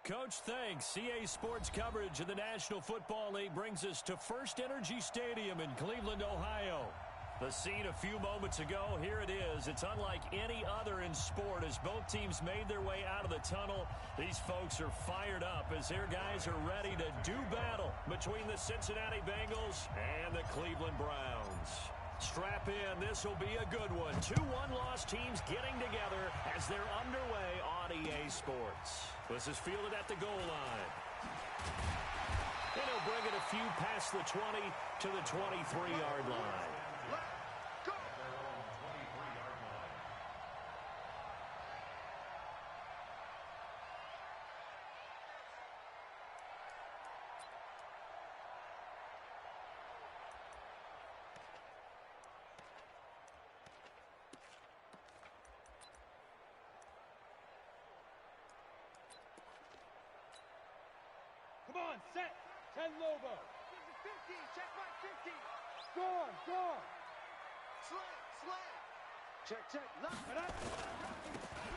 Coach. Thanks. CA Sports coverage of the National Football League brings us to First Energy Stadium in Cleveland, Ohio. The scene a few moments ago, here it is. It's unlike any other in sport as both teams made their way out of the tunnel. These folks are fired up as their guys are ready to do battle between the Cincinnati Bengals and the Cleveland Browns. Strap in. This will be a good one. 2 one-loss teams getting together as they're underway on EA Sports. This is fielded at the goal line. And he'll bring it a few past the 20 to the 23-yard line. Come on, set. 10 Lobo. 50, check my 50. Gone. Slam. Check. Lock it up.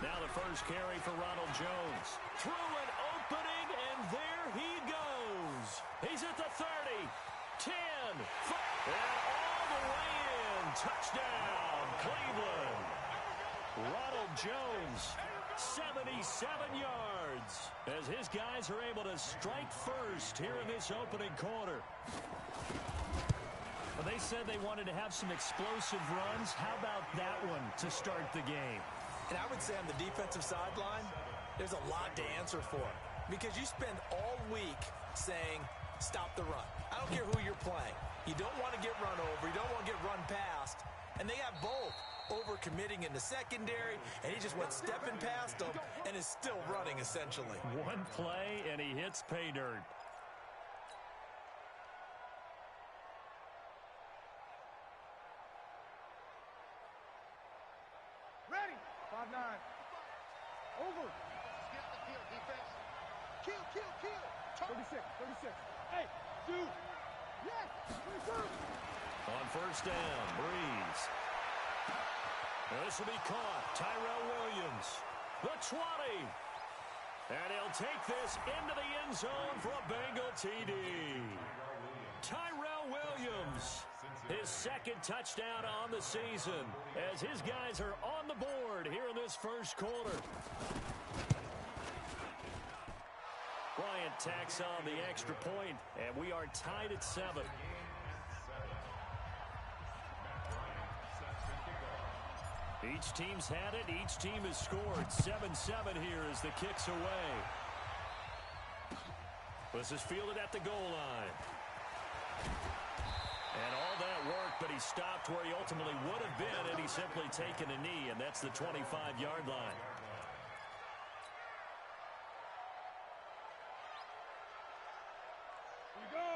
Now the first carry for Ronald Jones. Through an opening, and there he goes. He's at the 30, 10, 5, and all the way in. Touchdown, Cleveland. Ronald Jones, 77 yards, as his guys are able to strike first here in this opening quarter. Well, they said they wanted to have some explosive runs. How about that one to start the game? And I would say on the defensive sideline, there's a lot to answer for. Because you spend all week saying, stop the run. I don't care who you're playing. You don't want to get run over. You don't want to get run past. And they have both. Over-committing in the secondary, and he just went stepping past them and is still running, essentially. One play, and he hits pay dirt. Ready. 5-9. Over. Get the field, defense. Kill. 36. Hey, dude. Yes. 22. On first down, Breeze. This will be caught. Tyrell Williams, the 20. And he'll take this into the end zone for a Bengal TD. Tyrell Williams, his second touchdown on the season, as his guys are on the board here in this first quarter. Bryant tacks on the extra point, and we are tied at 7. Each team's had it. Each team has scored. 7-7 here as the kick's away. This is fielded at the goal line. And all that work, but he stopped where he ultimately would have been had he simply taken a knee, and that's the 25-yard line.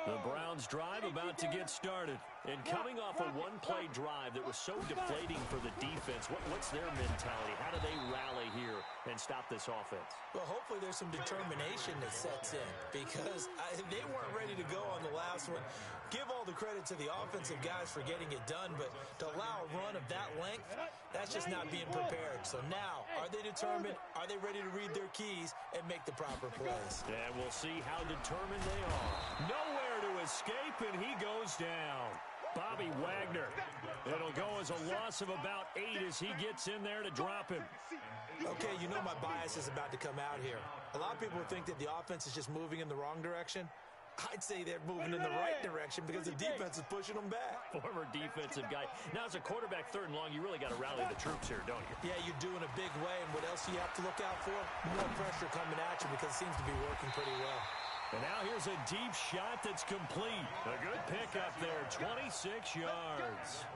The Browns drive about to get started. And coming off a one-play drive that was so deflating for the defense, what's their mentality? How do they rally here and stop this offense? Well, hopefully there's some determination that sets in because they weren't ready to go on the last one. Give all the credit to the offensive guys for getting it done, but to allow a run of that length, that's just not being prepared. So now, are they determined? Are they ready to read their keys and make the proper plays? And we'll see how determined they are. Nowhere to escape, and he goes down. Bobby Wagner. It'll go as a loss of about 8 as he gets in there to drop him. Okay, you know my bias is about to come out here. A lot of people think that the offense is just moving in the wrong direction. I'd say they're moving in the right direction because the defense is pushing them back. Former defensive guy. Now, as a quarterback, 3rd and long, you really got to rally the troops here, don't you? Yeah, you do in a big way. And what else do you have to look out for? More pressure coming at you because it seems to be working pretty well. And now here's a deep shot that's complete. A good pickup there, 26 yards.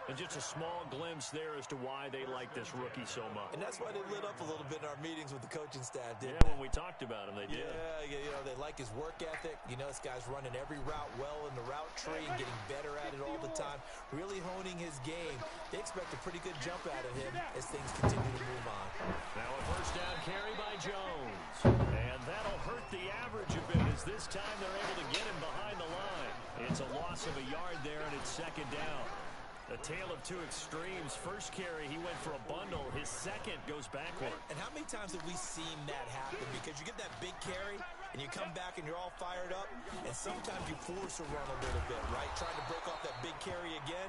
And just a small glimpse there as to why they like this rookie so much. And that's why they lit up a little bit in our meetings with the coaching staff, didn't they? When we talked about him, they did. Yeah, you know, they like his work ethic. You know, this guy's running every route well in the route tree and getting better at it all the time, really honing his game. They expect a pretty good jump out of him as things continue to move on. Now a first down carry by Jones. And that'll hurt the average a bit as this time they're able to get him behind the line. It's a loss of a yard there, and it's 2nd down. A tale of two extremes. First carry, he went for a bundle. His second goes backward. And how many times have we seen that happen? Because you get that big carry, and you come back, and you're all fired up, and sometimes you force a run a little bit, right? Trying to break off that big carry again,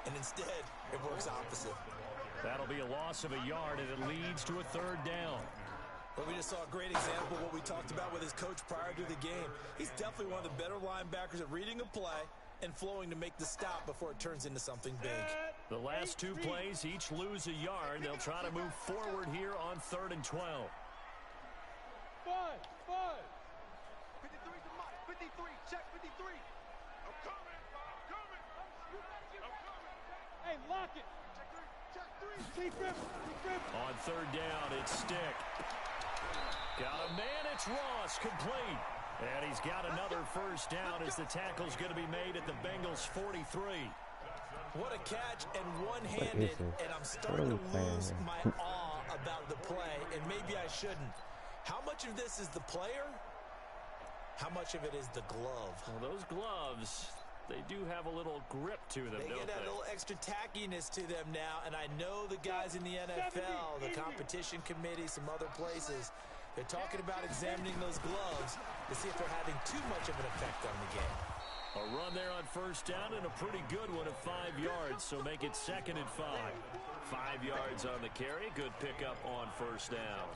and instead, it works opposite. That'll be a loss of a yard, and it leads to a third down. But we just saw a great example of what we talked about with his coach prior to the game. He's definitely one of the better linebackers at reading a play and flowing to make the stop before it turns into something big. The last two plays each lose a yard. They'll try to move forward here on 3rd and 12. 5. 53 to Mike. 53. Check 53. I'm coming. Hey, lock it. Check 3. Keep grip. On 3rd down, it's Stick. Got a man, it's Ross, complete. And he's got another first down as the tackle's going to be made at the Bengals' 43. What a catch, and one-handed, and I'm starting to lose my awe about the play, and maybe I shouldn't. How much of this is the player? How much of it is the glove? Well, those gloves, they do have a little grip to them, They don't get that they? little extra tackiness to them now, and I know the guys in the NFL, the competition committee, some other places, they're talking about examining those gloves to see if they're having too much of an effect on the game. A run there on first down and a pretty good one of 5 yards, so make it 2nd and 5. 5 yards on the carry. Good pickup on first down.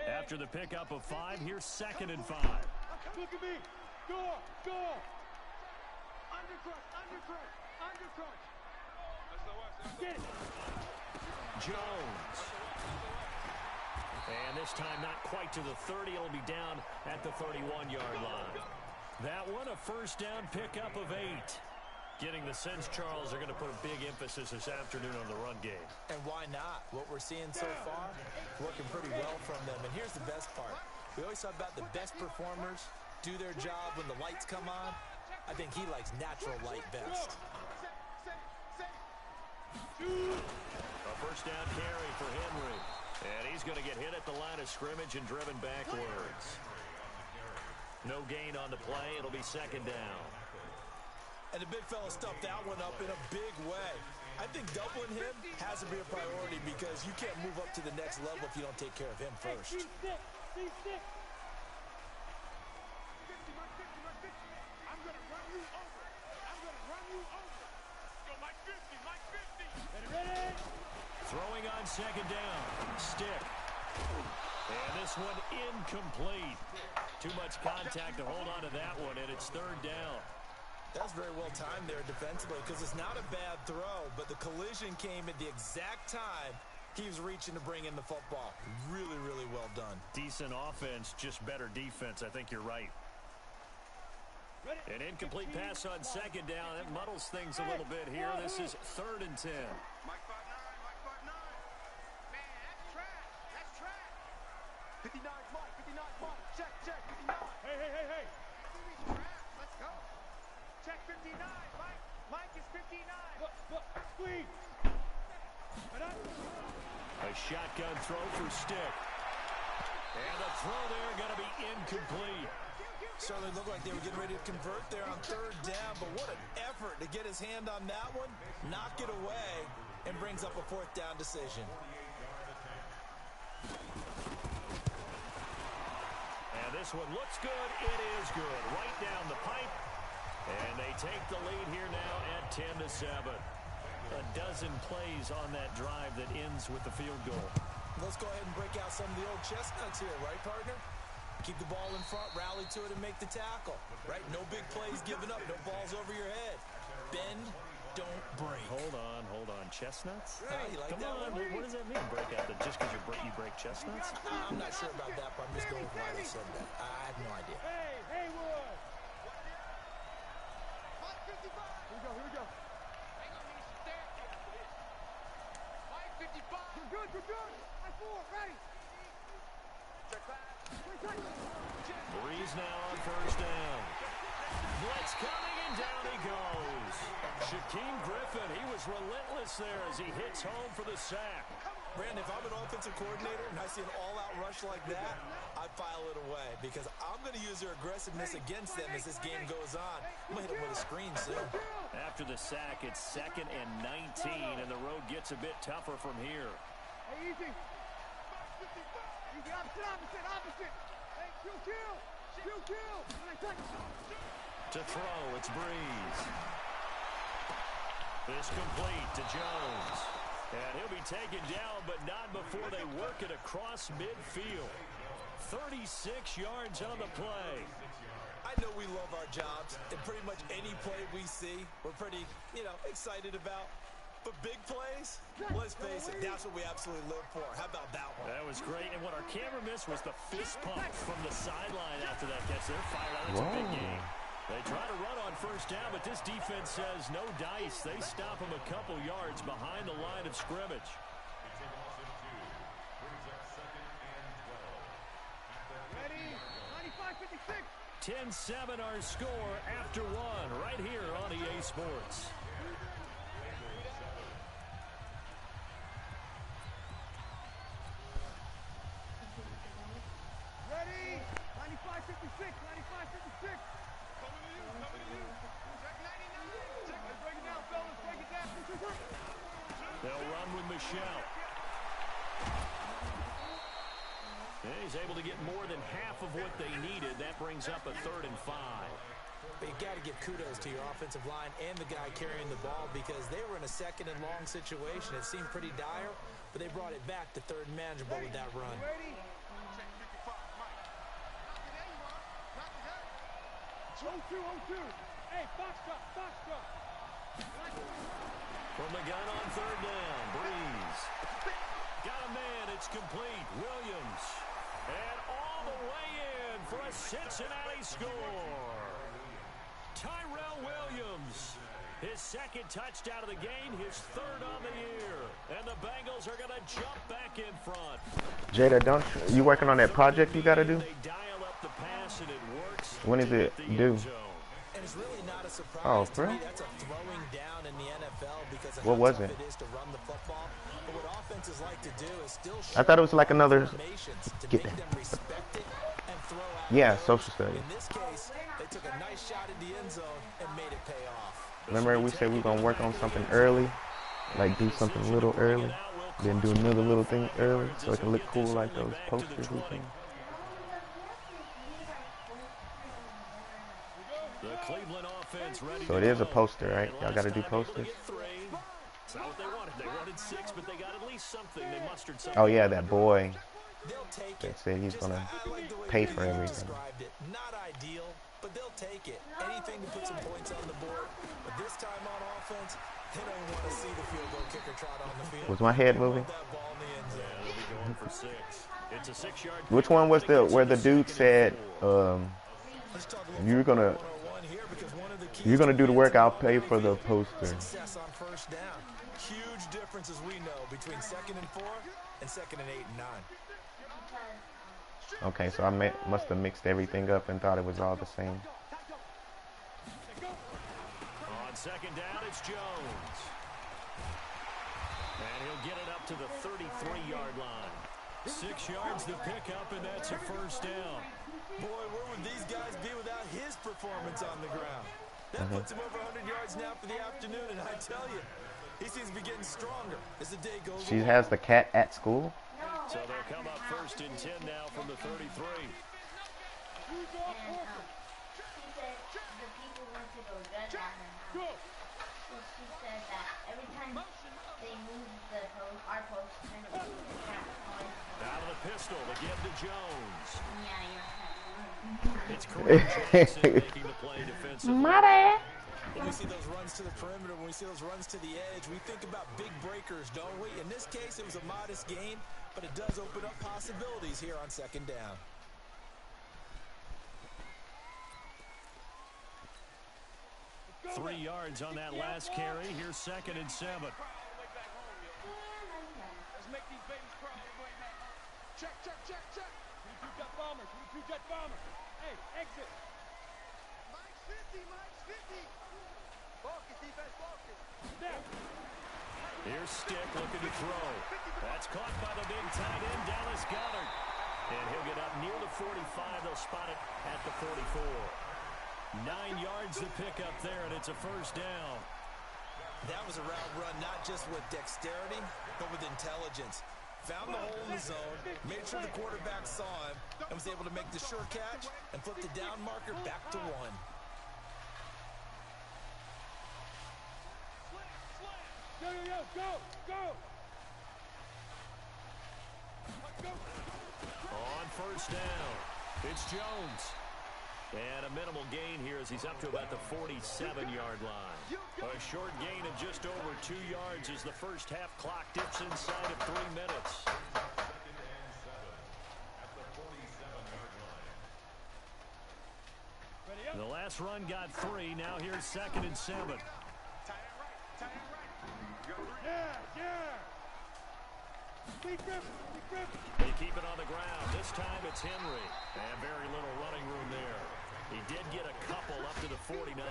After the pickup of 5, here's 2nd and 5. Look at me. Go. Undercrush. Get it. Jones. And this time not quite to the 30. It'll be down at the 31-yard line. That one a first down pickup of 8. Getting the sense Charles are going to put a big emphasis this afternoon on the run game. And why not? What we're seeing so far, working pretty well from them. And here's the best part. We always talk about the best performers do their job when the lights come on. I think he likes natural light best. A first down carry for Henry. And he's going to get hit at the line of scrimmage and driven backwards. No gain on the play. It'll be 2nd down. And the big fella stuffed that one up in a big way. I think doubling him has to be a priority because you can't move up to the next level if you don't take care of him first. See stick. I'm going to run you over. Go, Mike 50. Ready. Throwing on 2nd down. Stick. And this one incomplete. Too much contact to hold on to that one, and it's 3rd down. That's very well timed there defensively because it's not a bad throw, but the collision came at the exact time he was reaching to bring in the football. Really, really well done. Decent offense, just better defense. I think you're right. An incomplete pass on 2nd down. That muddles things a little bit here. This is 3rd and 10. Mike 5'9". Man, that's trash. 59 Mike. Check 59. Hey. Let's go. Check 59, Mike. Mike is 59. Look. Squeeze. A shotgun throw for Stick. And the throw there going to be incomplete. Certainly looked like they were getting ready to convert there on 3rd down, but what an effort to get his hand on that one, knock it away, and brings up a 4th down decision. And this one looks good. It is good. Right down the pipe. And they take the lead here now at 10-7. A dozen plays on that drive that ends with the field goal. Let's go ahead and break out some of the old chestnuts here, right, partner? Keep the ball in front, rally to it, and make the tackle, right? No big plays given up, no balls over your head. Bend, don't break. Hold on. Chestnuts? You like Come that on. one? What does that mean, break out? Just because you break chestnuts? I'm not sure about that, but I'm just going with why they said that. I have no idea. Hey, Haywood. Mike 55. Here we go. Hang on, he's there. Mike 55. You're good. I 4, ready. Check back. Breeze now on first down. Blitz coming, and down he goes. Shaquem Griffin, he was relentless there as he hits home for the sack. Brandon, if I'm an offensive coordinator and I see an all-out rush like that, I file it away because I'm going to use their aggressiveness against them as this game goes on. I'm going to hit them with a screen soon. After the sack, it's 2nd and 19, and the road gets a bit tougher from here. Hey, easy. Easy, opposite. Hey, kill. To throw, it's Breeze. This complete to Jones. And he'll be taken down, but not before they work it across midfield. 36 yards on the play. I know we love our jobs, and pretty much any play we see, we're pretty, excited about. But big plays, let's face it, that's what we absolutely live for. How about that one? That was great, and what our camera missed was the fist pump from the sideline after that catch. They're fired out. It's a big game. They try to run on first down, but this defense says no dice. They stop them a couple yards behind the line of scrimmage. Ready? 95-56. 10-7 our score after one right here on EA Sports. Ready? 95-56. 95-56. They'll run with Michelle. And he's able to get more than half of what they needed. That brings up a 3rd and 5. But you got to give kudos to your offensive line and the guy carrying the ball because they were in a 2nd and long situation. It seemed pretty dire, but they brought it back to 3rd and manageable with that run. Ready? 0-2. Hey, box drop. From the gun on 3rd down, Breeze. Got a man, it's complete. Williams. And all the way in for a Cincinnati score. Tyrell Williams. His 2nd touchdown of the game, his 3rd on the year. And the Bengals are going to jump back in front. Jada, you working on that project you got to do? They dial up the pass and it works. When is it due? And it's really not a surprise. Oh, to bro. me, that's a throwing down in the NFL because of What how was tough it? it is to run the football. But what offenses like to do is still I thought it was like another. formations to Get make that. them respect it and throw out. Yeah, those. social studies. In this case, they took a nice shot in the end zone and made it pay off. Remember we said we were gonna work on something early, like do something a little early, then do another little thing early, so it can look cool like those posters we seen. The Cleveland offense ready So it is a poster, right? Y'all got to do posters. It's not what they wanted. They wanted 6, but they got at least something. They mustered something. Oh yeah, that boy They'll take that it. said he's Just, gonna I like the way pay you for everything. described it. Not ideal, but they'll take it. Anything to put some points on the board. But this time on offense, they don't want to see the field goal kicker trot on the field. Was my head They want moving? that ball in the end zone. Yeah, they'll be going for 6. It's a 6-yard. Which one was the where the dude said Let's talk a little you're gonna 101 here because one of the keys you're gonna to do the work, I'll offense pay for the poster. success on first down. Huge difference, as we know, between 2nd and 4 and 2nd and 8 and 9. Okay, so I must have mixed everything up and thought it was all the same. On 2nd down, it's Jones. And he'll get it up to the 33-yard line. 6 yards to pick up, and that's a first down. Boy, where would these guys be without his performance on the ground? That puts him over 100 yards now for the afternoon, and I tell you, he seems to be getting stronger as the day goes She on. has the cat at school. So they'll come up 1st and 10 now from the 33. She said the people went to go judge at her house. So she said that every time they move our post, then it was Out of the pistol, again to Jones. yeah, you're It's Corey Jackson making the play defensively. When we see those runs to the perimeter, when we see those runs to the edge, we think about big breakers, don't we? In this case, it was a modest gain, but it does open up possibilities here on 2nd down. Go 3 yards on that last carry. Here's 2nd and 7. Let's make these babies cry. Check. 22 jet bombers. Hey, exit. Mike's 50. Focus, defense, focus. Snap. Here's Stick looking to throw. That's caught by the big tight end, Dallas Goedert. And he'll get up near the 45. They'll spot it at the 44. 9 yards to pick up there, and it's a first down. That was a route run, not just with dexterity, but with intelligence. Found the hole in the zone, made sure the quarterback saw him, and was able to make the sure catch and flip the down marker back to 1. Yo, go! On first down, it's Jones. And a minimal gain here as he's up to about the 47-yard line. A short gain of just over 2 yards as the first half clock dips inside of 3 minutes. The last run got 3. Now here's 2nd and 7. Yeah. Big grip. They keep it on the ground. This time it's Henry. And very little running room there. He did get a couple up to the 49.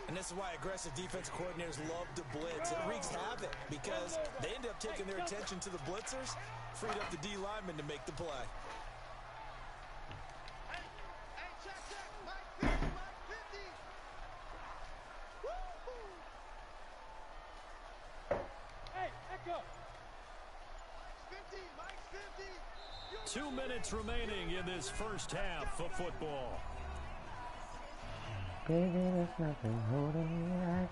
And this is why aggressive defensive coordinators love to blitz. It wreaks havoc because they end up taking their attention to the blitzers, freed up the D lineman to make the play. Hey, Echo. 2 minutes remaining in this first half of football. Baby, there's nothing holding me back.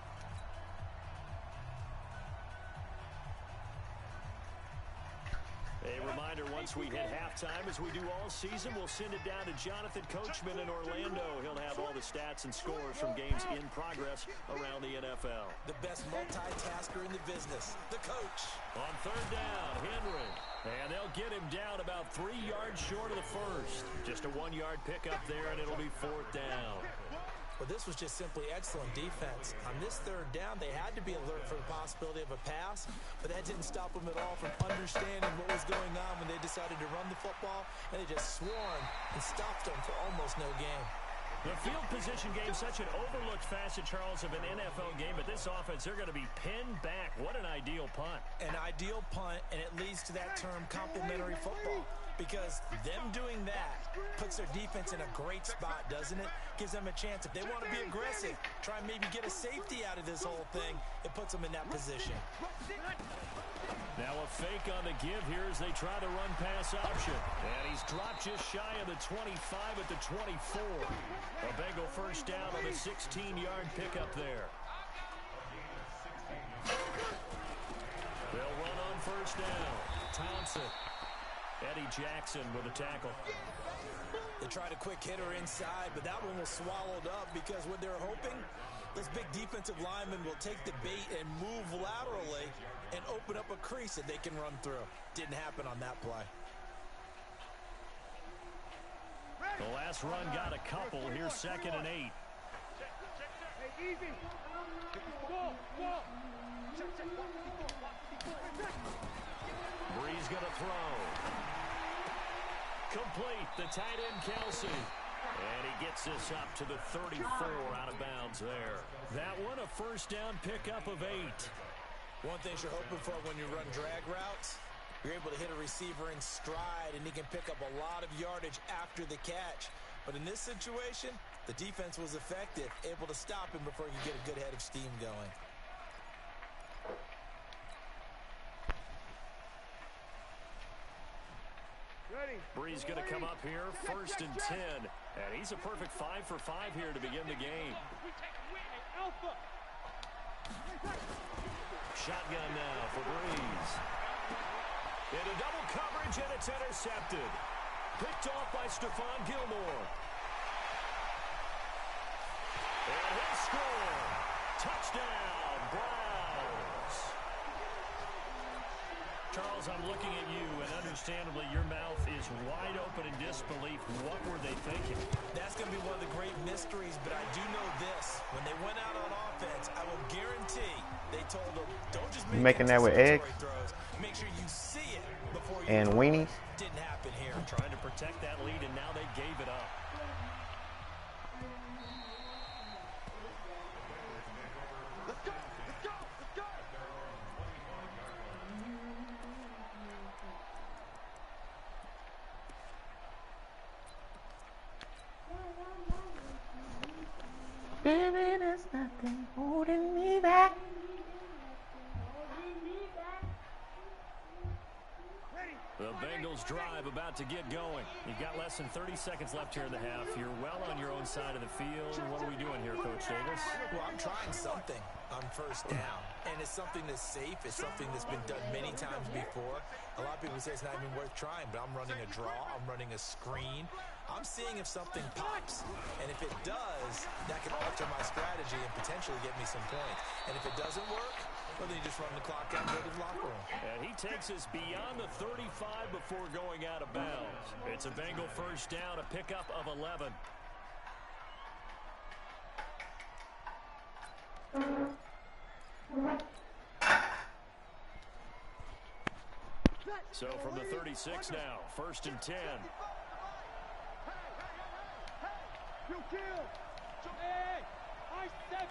A reminder, once we hit halftime, as we do all season, we'll send it down to Jonathan Coachman in Orlando. He'll have all the stats and scores from games in progress around the NFL. The best multitasker in the business, the coach. On third down, Henry. And they'll get him down about 3 yards short of the first. Just a 1-yard pickup there, and it'll be 4th down. Well, this was just simply excellent defense. On this third down, they had to be alert for the possibility of a pass, but that didn't stop them at all from understanding what was going on when they decided to run the football, and they just swarmed and stopped them for almost no gain. The field position game, such an overlooked facet, Charles, of an NFL game, but this offense, they're going to be pinned back. What an ideal punt. An ideal punt, and it leads to that term complementary football. Because them doing that puts their defense in a great spot, doesn't it? Gives them a chance. If they want to be aggressive, try and maybe get a safety out of this whole thing, it puts them in that position. Now a fake on the give here as they try the run-pass option. And he's dropped just shy of the 25 at the 24. A Bengal first down on the 16-yard pickup there. They'll run on first down. Townsend. Eddie Jackson with a tackle. They tried a quick hitter inside, but that one was swallowed up because what they're hoping, this big defensive lineman will take the bait and move laterally and open up a crease that they can run through. Didn't happen on that play. The last run got a couple. Here's 2nd and 8. Hey, easy. Ball. Breeze going to throw. Complete. The tight end, Kelsey. And he gets this up to the 34 out of bounds there. That one, a first down pickup of 8. One thing you're hoping for when you run drag routes, you're able to hit a receiver in stride, and he can pick up a lot of yardage after the catch. But in this situation, the defense was effective, able to stop him before he could get a good head of steam going. Breeze going to come up here, 1st and 10. And he's a perfect 5 for 5 here to begin the game. Shotgun now for Breeze. Into double coverage, and it's intercepted. Picked off by Stephon Gilmore. And he'll score. Touchdown, Browns. Charles, I'm looking at you, and understandably, your mouth is wide open in disbelief. What were they thinking? That's going to be one of the great mysteries, but I do know this. When they went out on offense, I will guarantee they told them, don't just make making that with eggs throws. Make sure you see it before you and weenies. Didn't happen here. Trying to protect that lead, and now they gave it up. Baby, there's nothing holding me back. The Bengals drive about to get going. You've got less than 30 seconds left here in the half. You're well on your own side of the field. What are we doing here, Coach Davis? Well, I'm trying something on first down, and it's something that's safe. It's something that's been done many times before. A lot of people say it's not even worth trying, but I'm running a draw. I'm running a screen. I'm seeing if something pops, and if it does, that can alter my strategy and potentially get me some points. And if it doesn't work, well, then you just run the clock down and go to the locker room. And he takes us beyond the 35 before going out of bounds. It's a Bengal first down, a pickup of 11. So from the 36 now, first and 10. Kill. Hey, I-7.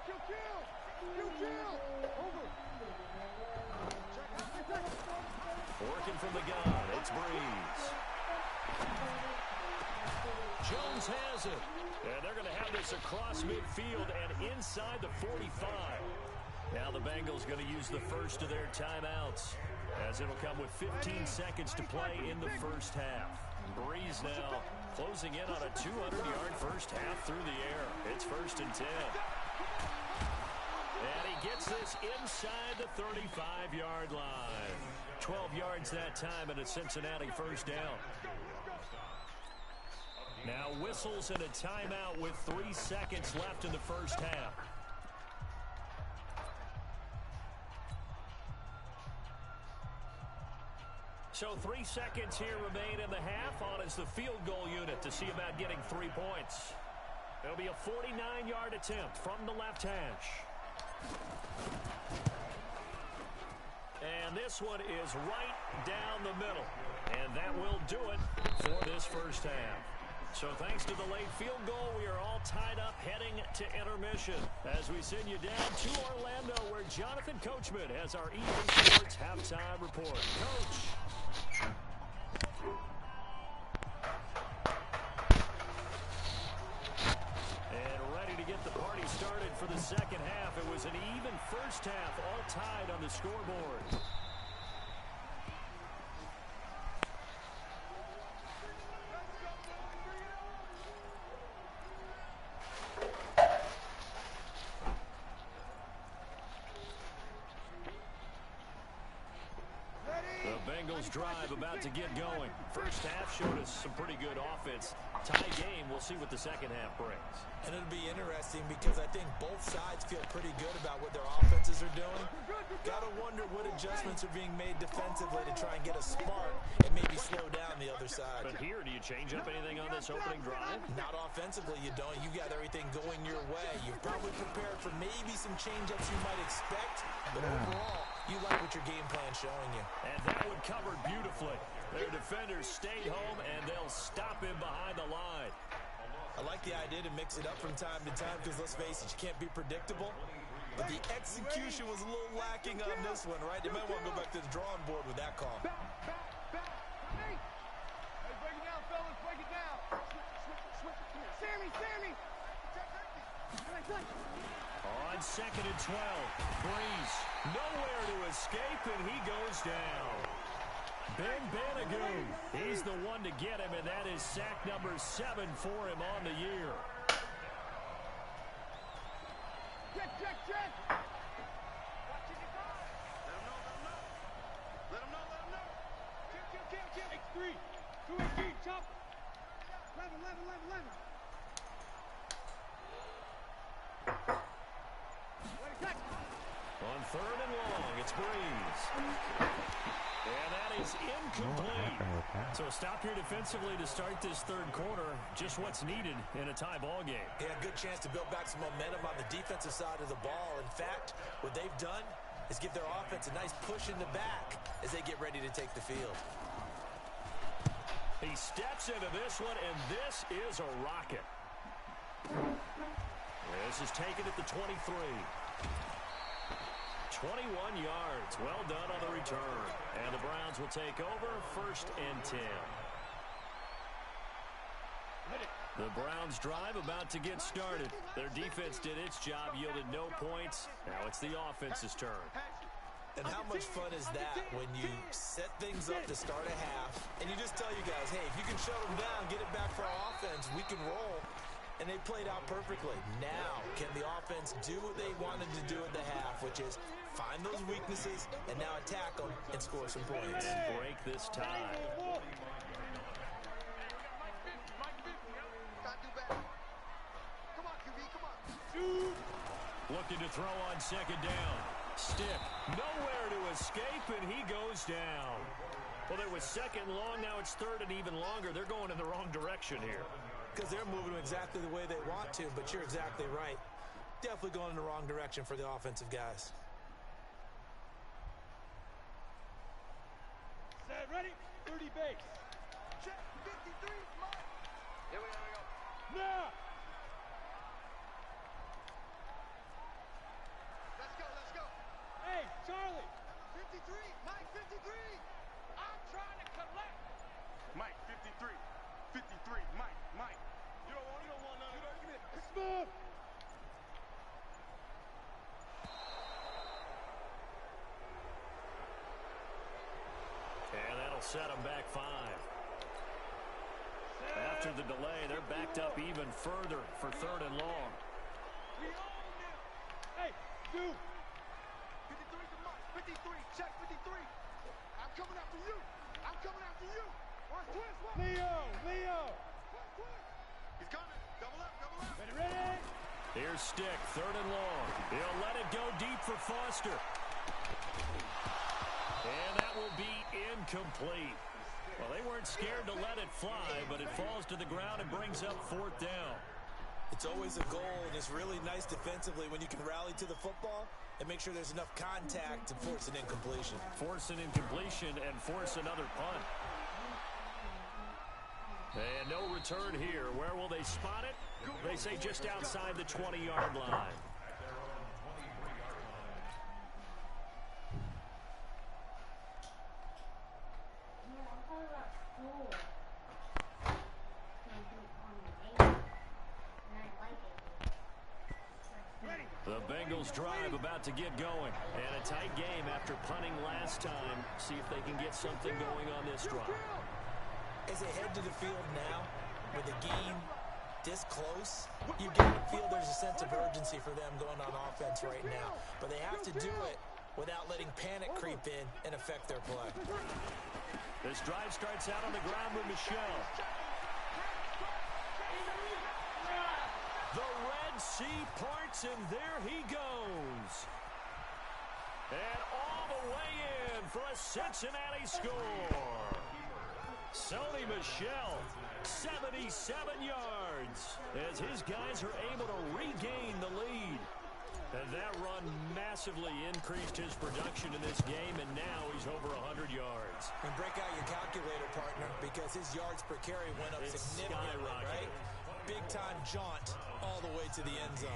Kill. Over. Working from the gun, it's Breeze. Jones has it. And they're going to have this across midfield and inside the 45. Now the Bengals going to use the first of their timeouts, as it'll come with 15 seconds to play in the first half. Breeze now closing in on a 200-yard first half through the air. It's first and 10. And he gets this inside the 35-yard line. 12 yards that time, and a Cincinnati first down. Now whistles and a timeout with 3 seconds left in the first half. So 3 seconds here remain in the half. On is the field goal unit to see about getting 3 points. It'll be a 49-yard attempt from the left hash. And this one is right down the middle. And that will do it for this first half. So thanks to the late field goal, we are all tied up heading to intermission as we send you down to Orlando, where Jonathan Coachman has our EA Sports halftime report. Coach. And ready to get the party started for the second half. It was an even first half, all tied on the scoreboard. Drive about to get going. First half showed us some pretty good offense. Tie game, we'll see what the second half brings. And it'll be interesting because I think both sides feel pretty good about what their offenses are doing. Gotta wonder what adjustments are being made defensively to try and get a spark and maybe slow down the other side. But here, do you change up anything on this opening drive? Not offensively, you don't. You got everything going your way. You've probably prepared for maybe some change-ups you might expect, but overall, you like what your game plan's showing you. And that one covered beautifully. Their defenders stayed home, and they'll stop him behind the line. I like the idea to mix it up from time to time because, let's face it, you can't be predictable. But the execution was a little lacking on this one, right? They might want to go back to the drawing board with that call. Back. Hey, break it down, fellas. Break it down. Switch. Sammy. On second and 12, Breeze nowhere to escape, and he goes down. Ben Banogu, he's the one to get him, and that is sack number 7 for him on the year. Check. Let him know. Kill. X3. 218, chop. 11. On third and long, it's Breeze. And that is incomplete. So a stop here defensively to start this third quarter. Just what's needed in a tie ball game. Yeah, good chance to build back some momentum on the defensive side of the ball. In fact, what they've done is give their offense a nice push in the back as they get ready to take the field. He steps into this one, and this is a rocket. This is taken at the 23. 21 yards. Well done on the return. And the Browns will take over first and 10. Hit it. The Browns' drive about to get started. Their defense did its job, yielded no points. Now it's the offense's turn. And how much fun is that when you set things up to start a half, and you just tell you guys, hey, if you can shut them down, get it back for our offense, we can roll. And they played out perfectly. Now, can the offense do what they wanted to do at the half, which is find those weaknesses and now attack them and score some points. And break this tie. Looking to throw on second down. Stick. Nowhere to escape, and he goes down. Well, there was second long. Now it's third and even longer. They're going in the wrong direction here. Because they're moving exactly the way they want to, but you're exactly right. Definitely going in the wrong direction for the offensive guys. Set, ready, 30 base. Check, 53, Mike. Here we go. Now. Let's go. Hey, Charlie. 53, Mike, 53. I'm trying to collect. Mike, 53. 53, Mike. You don't want none. Give me it. Smooth. And that'll set them back 5. After the delay, they're backed up even further for third and long. We own them. Hey, dude. 53 to Mike. 53, check 53. I'm coming after you. Leo. He's coming. Double up. Ready. Here's Stick, third and long. He'll let it go deep for Foster. And that will be incomplete. Well, they weren't scared to let it fly, but it falls to the ground and brings up fourth down. It's always a goal, and it's really nice defensively when you can rally to the football and make sure there's enough contact to force an incompletion. Force an incompletion and force another punt. And no return here. Where will they spot it? They say just outside the 20-yard line. The Bengals drive about to get going. And a tight game after punting last time. See if they can get something going on this drive. As they head to the field now, with the game this close, you get to feel there's a sense of urgency for them going on offense right now. But they have to do it without letting panic creep in and affect their play. This drive starts out on the ground with Michelle. The Red Sea parts, and there he goes. And all the way in for a Cincinnati score. Sony Michel, 77 yards, as his guys are able to regain the lead. And that run massively increased his production in this game, and now he's over 100 yards. And break out your calculator, partner, because his yards per carry went up significantly, right? Big-time jaunt all the way to the end zone.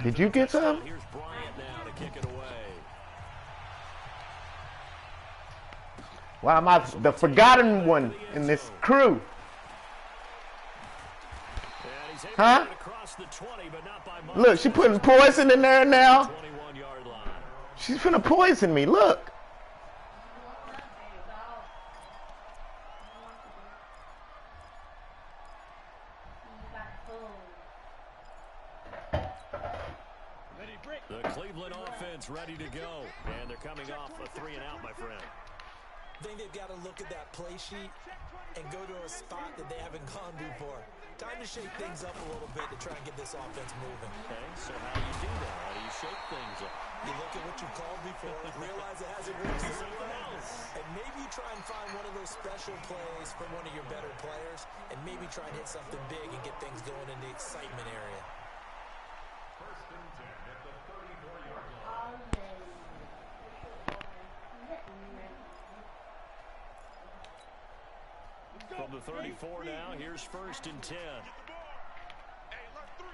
Did you get some? Here's Bryant now to kick it away. Why am I the forgotten one in this crew? Huh? Look, she putting poison in there now. She's finna poison me. Look. The Cleveland offense ready to go. And they're coming off a 3-and-out, my friend. I think they've got to look at that play sheet and go to a spot that they haven't gone before. Time to shake things up a little bit to try and get this offense moving. Okay, so how do you do that? How do you shake things up? You look at what you called before, realize it hasn't worked for someone else, and maybe you try and find one of those special plays from one of your better players, and maybe try and hit something big and get things going in the excitement area. From the 34 now, here's 1st and 10. Hey, alert 3.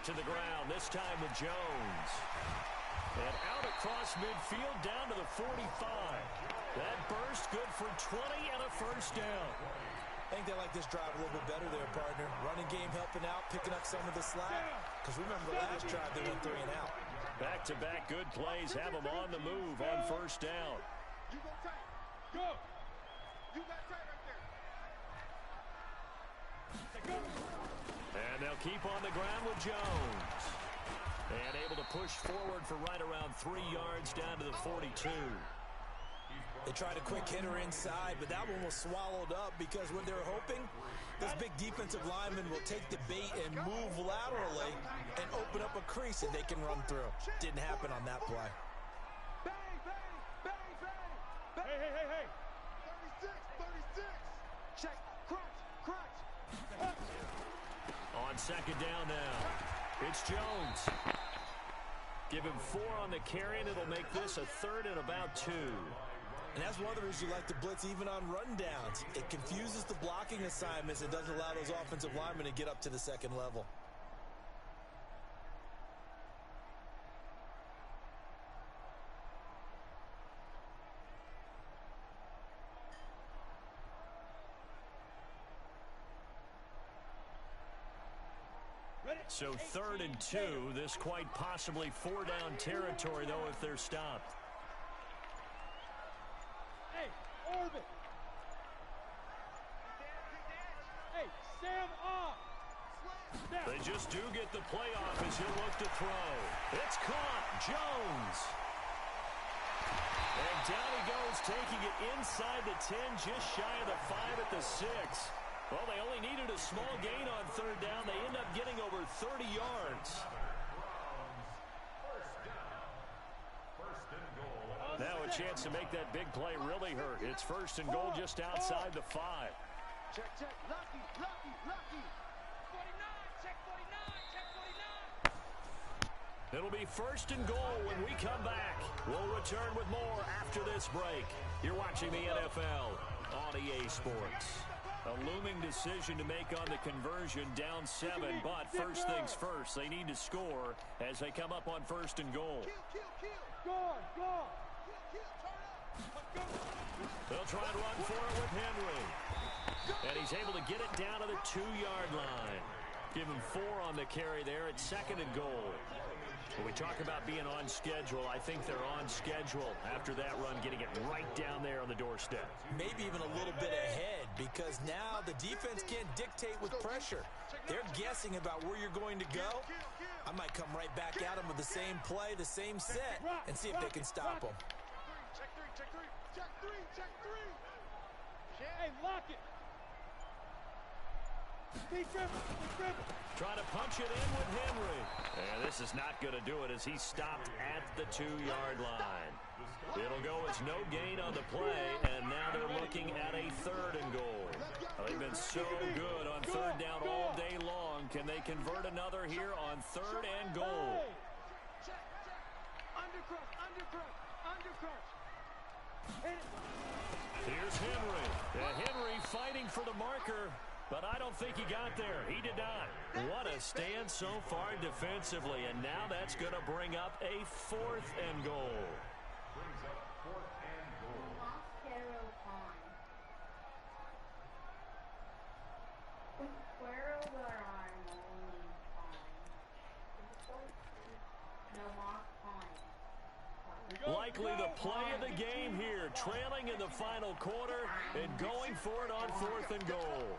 to the ground, this time with Jones. And out across midfield down to the 45. That burst good for 20 and a first down. I think they like this drive a little bit better there, partner. Running game helping out, picking up some of the slack. Because remember the last drive, they went 3 and out. Back-to-back good plays have them on the move on first down. You go tight. Go. You got tight right there. And they'll keep on the ground with Jones. And able to push forward for right around 3 yards down to the 42. They tried a quick hitter inside, but that one was swallowed up because what they're hoping, this big defensive lineman will take the bait and move laterally and open up a crease that they can run through. Didn't happen on that play. Bang, bang, bang, bang. Hey. 36. Check. Crunch. On second down now, it's Jones. Give him 4 on the carry, and it'll make this a 3rd and about 2. And that's one of the reasons you like to blitz even on rundowns. It confuses the blocking assignments. It doesn't allow those offensive linemen to get up to the second level. So 3rd and 2, this quite possibly 4-down territory, though, if they're stopped. Hey, orbit. Hey, Sam off. They just do get the play off as he'll look to throw. It's caught. Jones. And down he goes, taking it inside the 10, just shy of the 5 at the 6. Well, they only needed a small gain on 3rd down. They end up getting over 30 yards. Now a chance to make that big play really hurt. It's 1st and goal just outside the 5. Check. Lucky. 49. Check 49. It'll be 1st and goal when we come back. We'll return with more after this break. You're watching the NFL on EA Sports. A looming decision to make on the conversion, down 7, but first things first, they need to score as they come up on 1st and goal. Go. They'll try and run for it with Henry. And he's able to get it down to the 2-yard line. Give him 4 on the carry there at 2nd and goal. When we talk about being on schedule, I think they're on schedule after that run, getting it right down there on the doorstep. Maybe even a little bit ahead because now the defense can't dictate with pressure. They're guessing about where you're going to go. I might come right back at them with the same play, the same set, and see if they can stop them. Check three. Hey, lock it. Big dribble. Trying to punch it in with Henry. And this is not going to do it as he stopped at the 2-yard line. It'll go as no gain on the play, and now they're looking at a 3rd and goal. They've been so good on 3rd down all day long. Can they convert another here on 3rd and goal? Check. Undercrush. Here's Henry. Henry fighting for the marker, but I don't think he got there. He did not. What a stand so far defensively, and now that's going to bring up a 4th and goal. Likely the play of the game here, trailing in the final quarter and going for it on 4th and goal.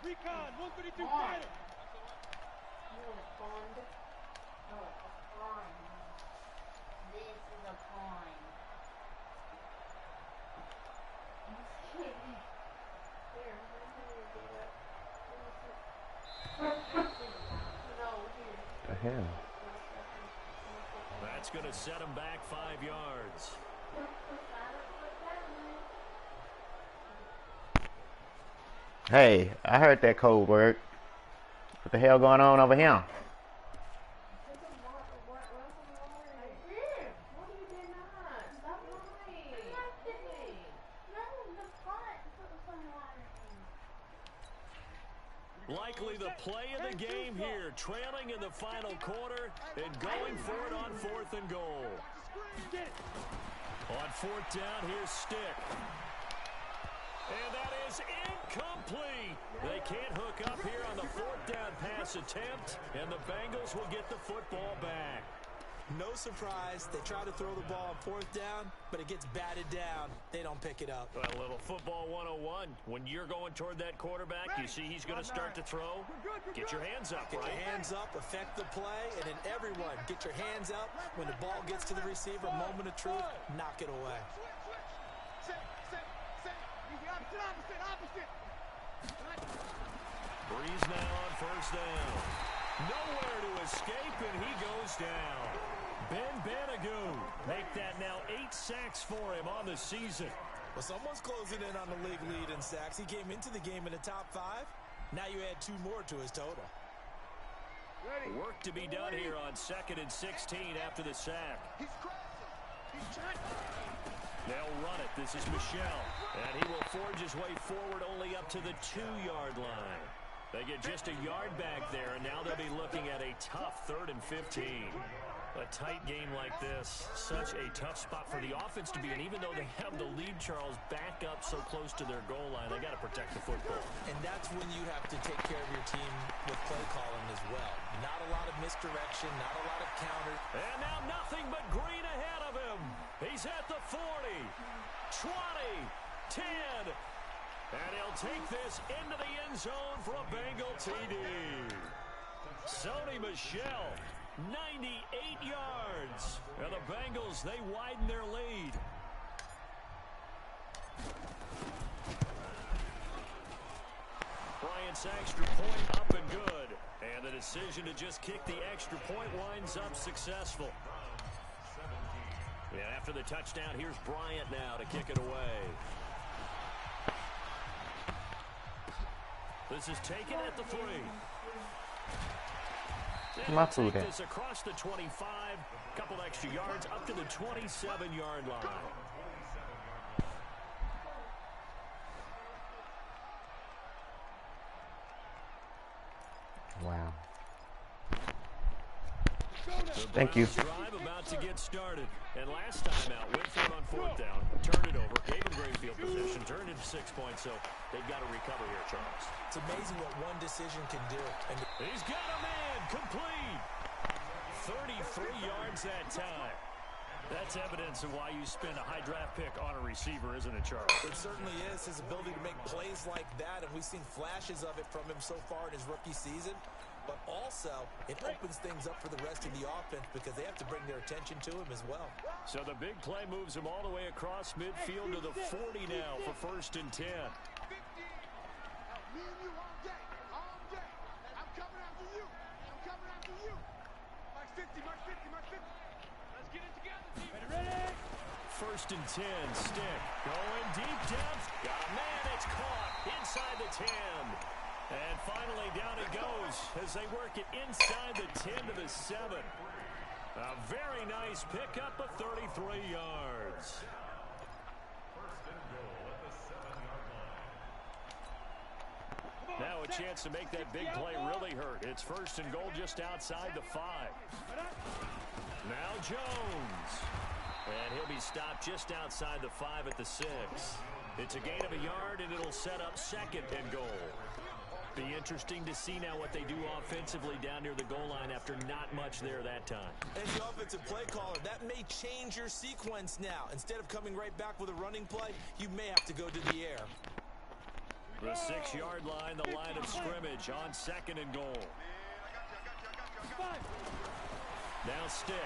Recon, 132 fighter. This is a pond. The hell? That's going to set him back 5 yards. Hey, I heard that code word. What the hell going on over here? likely the play of the game here, trailing in the final quarter and going for it on 4th and goal. On 4th down, here's Stick. And that is incomplete. They can't hook up here on the 4th down pass attempt, and the Bengals will get the football back. No surprise. They try to throw the ball on 4th down, but it gets batted down. They don't pick it up. A little football 101. When you're going toward that quarterback, you see he's going to start to throw. Get your hands up, Get your hands up, affect the play, and then everyone, get your hands up. When the ball gets to the receiver, moment of truth, knock it away. Breeze now on 1st down. Nowhere to escape, and he goes down. Ben Banagoo make that now 8 sacks for him on the season. Well, someone's closing in on the league lead in sacks. He came into the game in the top 5. Now you add 2 more to his total. Work to be done here on 2nd and 16 after the sack. They'll run it. This is Michel. And he will forge his way forward only up to the 2-yard line. They get just a yard back there, and now they'll be looking at a tough 3rd and 15. A tight game like this, such a tough spot for the offense to be in. Even though they have the lead, Charles, back up so close to their goal line, they got to protect the football. And that's when you have to take care of your team with play calling as well. Not a lot of misdirection, not a lot of counter. And now nothing but green ahead of him. He's at the 40, 20, 10. And he'll take this into the end zone for a Bengal TD. Sony Michel, 98 yards. And the Bengals, they widen their lead. Bryant's extra point up and good. And the decision to just kick the extra point winds up successful. And after the touchdown, here's Bryant now to kick it away. This is taken at the 3. My food This across the 25, couple extra yards up to the 27-yard line. Wow. Thank you. Thank you. Drive about to get started. And last time out, went for it on 4th down, turned it over, gave him great field position, turned it to 6 points, so they've got to recover here, Charles. It's amazing what one decision can do. And he's got a man, complete. 33 yards that time. That's evidence of why you spend a high draft pick on a receiver, isn't it, Charles? It certainly is. His ability to make plays like that, and we've seen flashes of it from him so far in his rookie season. But also, it opens things up for the rest of the offense because they have to bring their attention to him as well. So the big play moves him all the way across midfield to the 40 now for 1st and 10. First and 10, Stick going deep down. Got a man, it's caught inside the 10. And finally down it goes as they work it inside the 10 to the 7. A very nice pickup of 33 yards. Now a chance to make that big play really hurt. It's 1st and goal just outside the 5. Now Jones. And he'll be stopped just outside the 5 at the 6. It's a gain of a yard, and it'll set up 2nd and goal. Be interesting to see now what they do offensively down near the goal line after not much there that time. As the offensive play caller, that may change your sequence now. Instead of coming right back with a running play, you may have to go to the air. The 6-yard line, the line of scrimmage on 2nd and goal. Now Stick.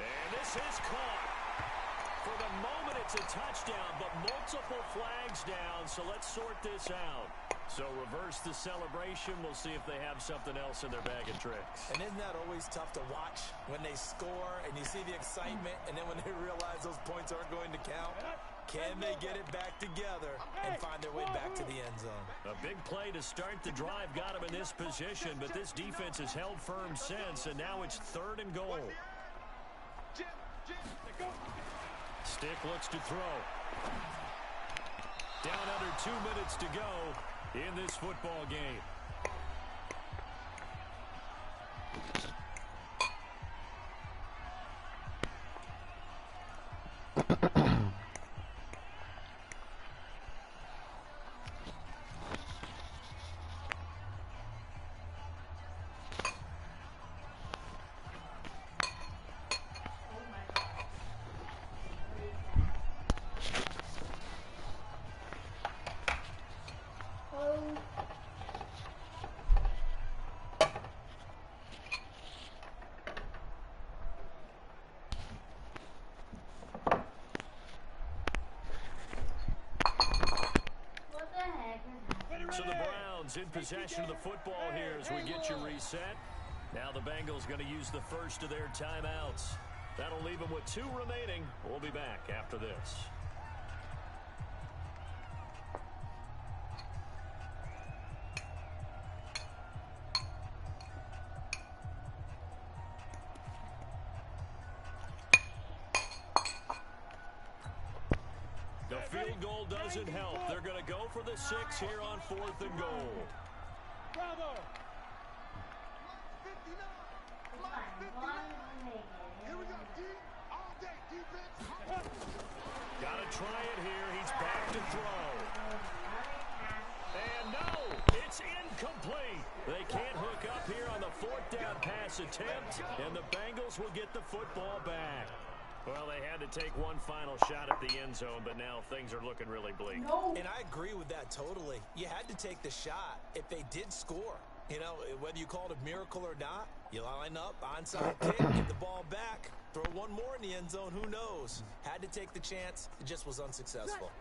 And this is caught. For the moment, it's a touchdown, but multiple flags down, so let's sort this out. So reverse the celebration. We'll see if they have something else in their bag of tricks. And isn't that always tough to watch when they score and you see the excitement, and then when they realize those points aren't going to count? Can they get it back together and find their way back to the end zone? A big play to start the drive got him in this position, but this defense has held firm since, and now it's 3rd and goal. Stick looks to throw. Down under 2 minutes to go in this football game. So the Browns in possession of the football here as we get you reset. Now the Bengals going to use the first of their timeouts. That'll leave them with 2 remaining. We'll be back after this. The field goal doesn't help. They're going to go for the 6 here on 4th and goal. Bravo. Here we go, D. All day, defense. Got to try it here. He's back to throw. And no, it's incomplete. They can't hook up here on the 4th down pass attempt, and the Bengals will get the football back. Well, they had to take one final shot at the end zone, but now things are looking really bleak. And I agree with that totally. You had to take the shot if they did score. You know, whether you call it a miracle or not, you line up, onside kick, get the ball back, throw one more in the end zone, who knows? Had to take the chance, it just was unsuccessful.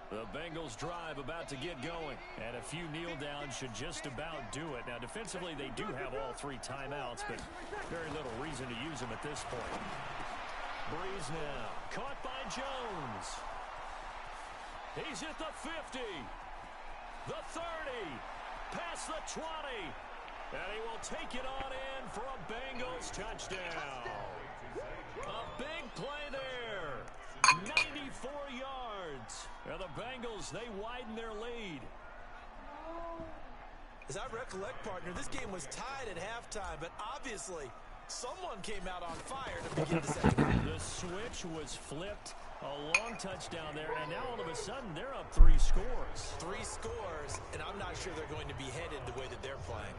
The Bengals drive about to get going, and a few kneel downs should just about do it. Now, defensively, they do have all 3 timeouts, but very little reason to use them at this point. Breeze now, caught by Jones. He's at the 50, the 30, past the 20, and he will take it on in for a Bengals touchdown. A big play there, 94 yards. And the Bengals, they widen their lead. As I recollect, partner, this game was tied at halftime, but obviously someone came out on fire to begin the second half. The switch was flipped, a long touchdown there, and now all of a sudden they're up 3 scores. 3 scores, and I'm not sure they're going to be headed the way that they're playing.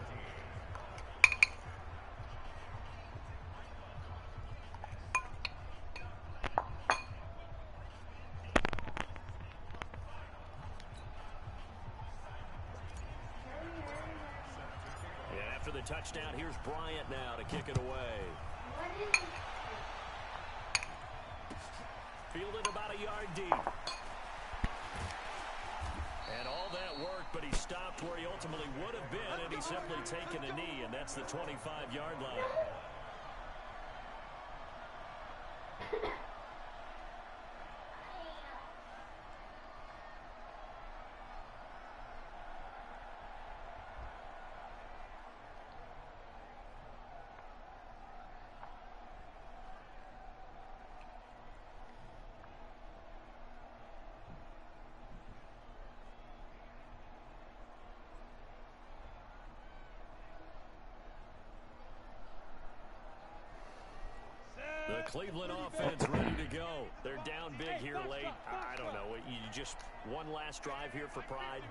After the touchdown, here's Bryant now to kick it away. Fielded about a yard deep. And all that work, but he stopped where he ultimately would have been, and he's simply taken a knee, and that's the 25-yard line. The Cleveland offense ready to go. They're down big here late. I don't know. You just one last drive here for pride?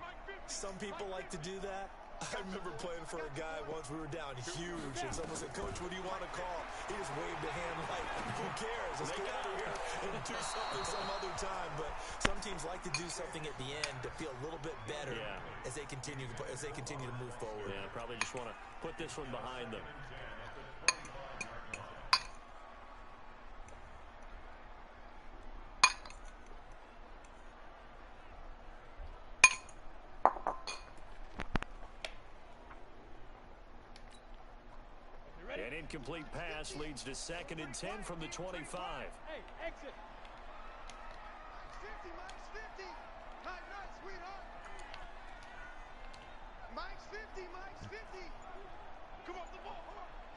Some people like to do that. I remember playing for a guy once. We were down huge, and someone said, "Coach, what do you want to call?" He just waved a hand like, "Who cares? Let's get out of here and do something some other time." But some teams like to do something at the end to feel a little bit better as they continue to move forward. Yeah, probably just want to put this one behind them. An incomplete pass leads to 2nd and 10 from the 25. Hey, exit. 50, Mike's 50. Tight night, sweetheart. Mike's 50, Mike's 50. Come off the ball.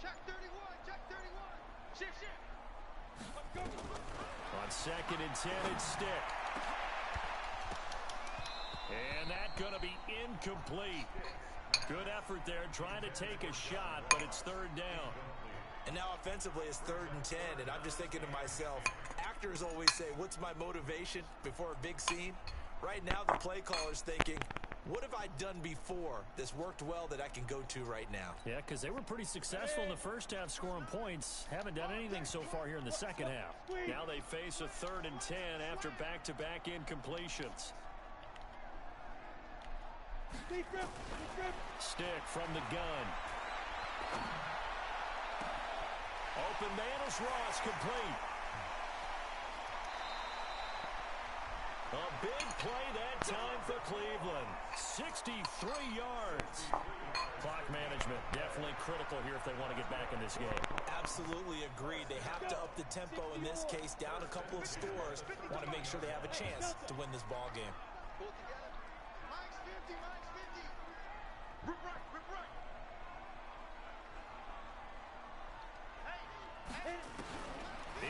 Check 31, check 31. Shift. Let's go. On 2nd and 10, it's Stick. And that's going to be incomplete. Good effort there, trying to take a shot, but it's third down. And now offensively it's 3rd and 10, and I'm just thinking to myself, actors always say, what's my motivation before a big scene? Right now the play caller's thinking, what have I done before that's worked well that I can go to right now? Yeah, because they were pretty successful in the first half scoring points. Haven't done anything so far here in the second half. Now they face a 3rd and 10 after back-to-back incompletions. Stick from the gun. Open man is Ross, complete. A big play that time for Cleveland. 63 yards. Clock management definitely critical here if they want to get back in this game. Absolutely agreed. They have to up the tempo in this case, down a couple of scores. Want to make sure they have a chance to win this ball game. Mike's 50, Mike's 50. Rip right, rip right.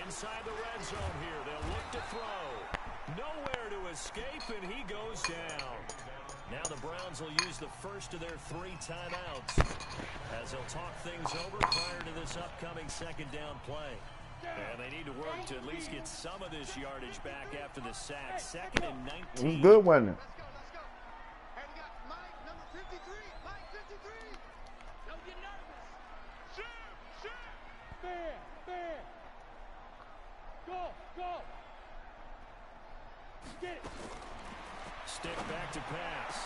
Inside the red zone here. They'll look to throw. Nowhere to escape, and he goes down. Now the Browns will use the first of their 3 timeouts as they'll talk things over prior to this upcoming 2nd down play. And they need to work to at least get some of this yardage back after the sack. 2nd and 19. It was good, wasn't it? Let's go, let's go. And we got Mike, number 53. Mike 53. Don't get nervous. Shoot, shoot. Fair. Go. Get it. Stick back to pass.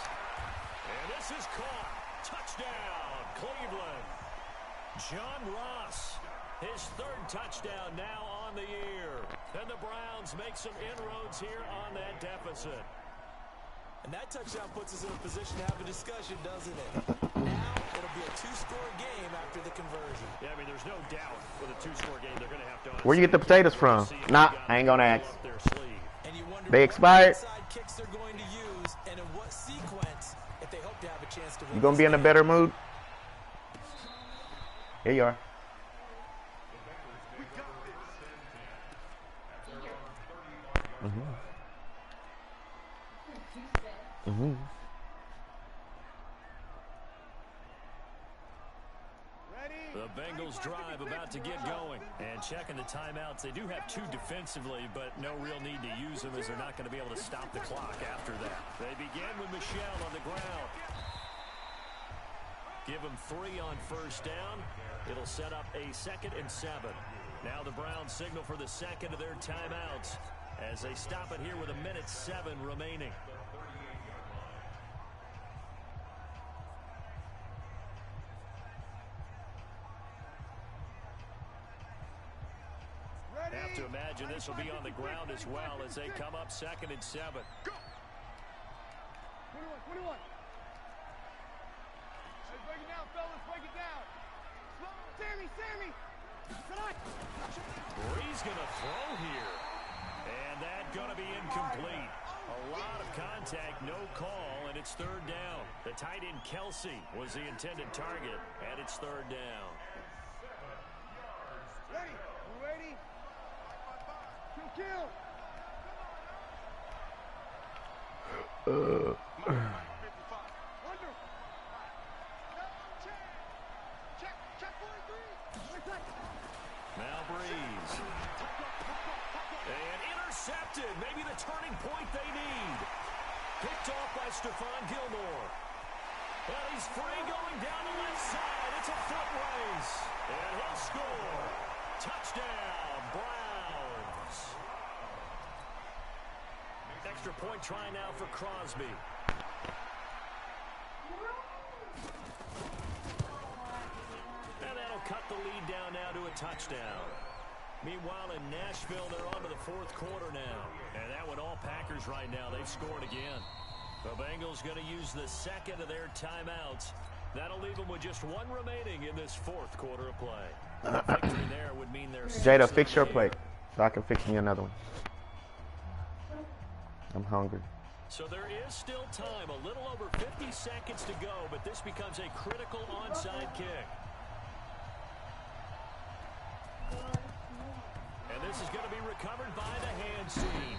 And this is caught. Touchdown, Cleveland. John Ross, his 3rd touchdown now on the year. And the Browns make some inroads here on that deficit. And that touchdown puts us in a position to have a discussion, doesn't it? Now it'll be a 2-score game after the conversion. Yeah, I mean, there's no doubt with a 2-score game they're going to have to. Where you get the potatoes from? Nah, I ain't gonna ask. And you wonder They expired. what side kicks they're going to use and in what sequence if they hope to have a chance to win. You gonna be in a better mood? Here you are. The Bengals drive about to get going. And checking the timeouts, they do have 2 defensively, but no real need to use them as they're not going to be able to stop the clock after that. They begin with Michel on the ground. Give him 3 on 1st down. It'll set up a 2nd and 7. Now the Browns signal for the 2nd of their timeouts as they stop it here with 1:07 remaining. Have to imagine this will be on the ground as well as they come up 2nd and 7. Go. 21. Hey, break it down, fellas. Break it down. Sammy. Bree's going to throw here. And that's going to be incomplete. A lot of contact, no call, and it's 3rd down. The tight end Kelsey was the intended target, and it's 3rd down. Ready? Kill. Check 43. Now Breeze. And intercepted. Maybe the turning point they need. Picked off by Stephon Gilmore. Well, he's free going down the left side. It's a foot race. And he'll score. Touchdown, Browns. Extra point try now for Crosby. And that'll cut the lead down now to a touchdown. Meanwhile, in Nashville, they're on to the 4th quarter now. And that would all Packers right now. They've scored again. The Bengals going to use the 2nd of their timeouts. That'll leave them with just 1 remaining in this 4th quarter of play. A victory there would mean they're Jada, fix your plate so I can fix me another one. I'm hungry. So there is still time, a little over 50 seconds to go, but this becomes a critical onside kick. And this is going to be recovered by the hands team.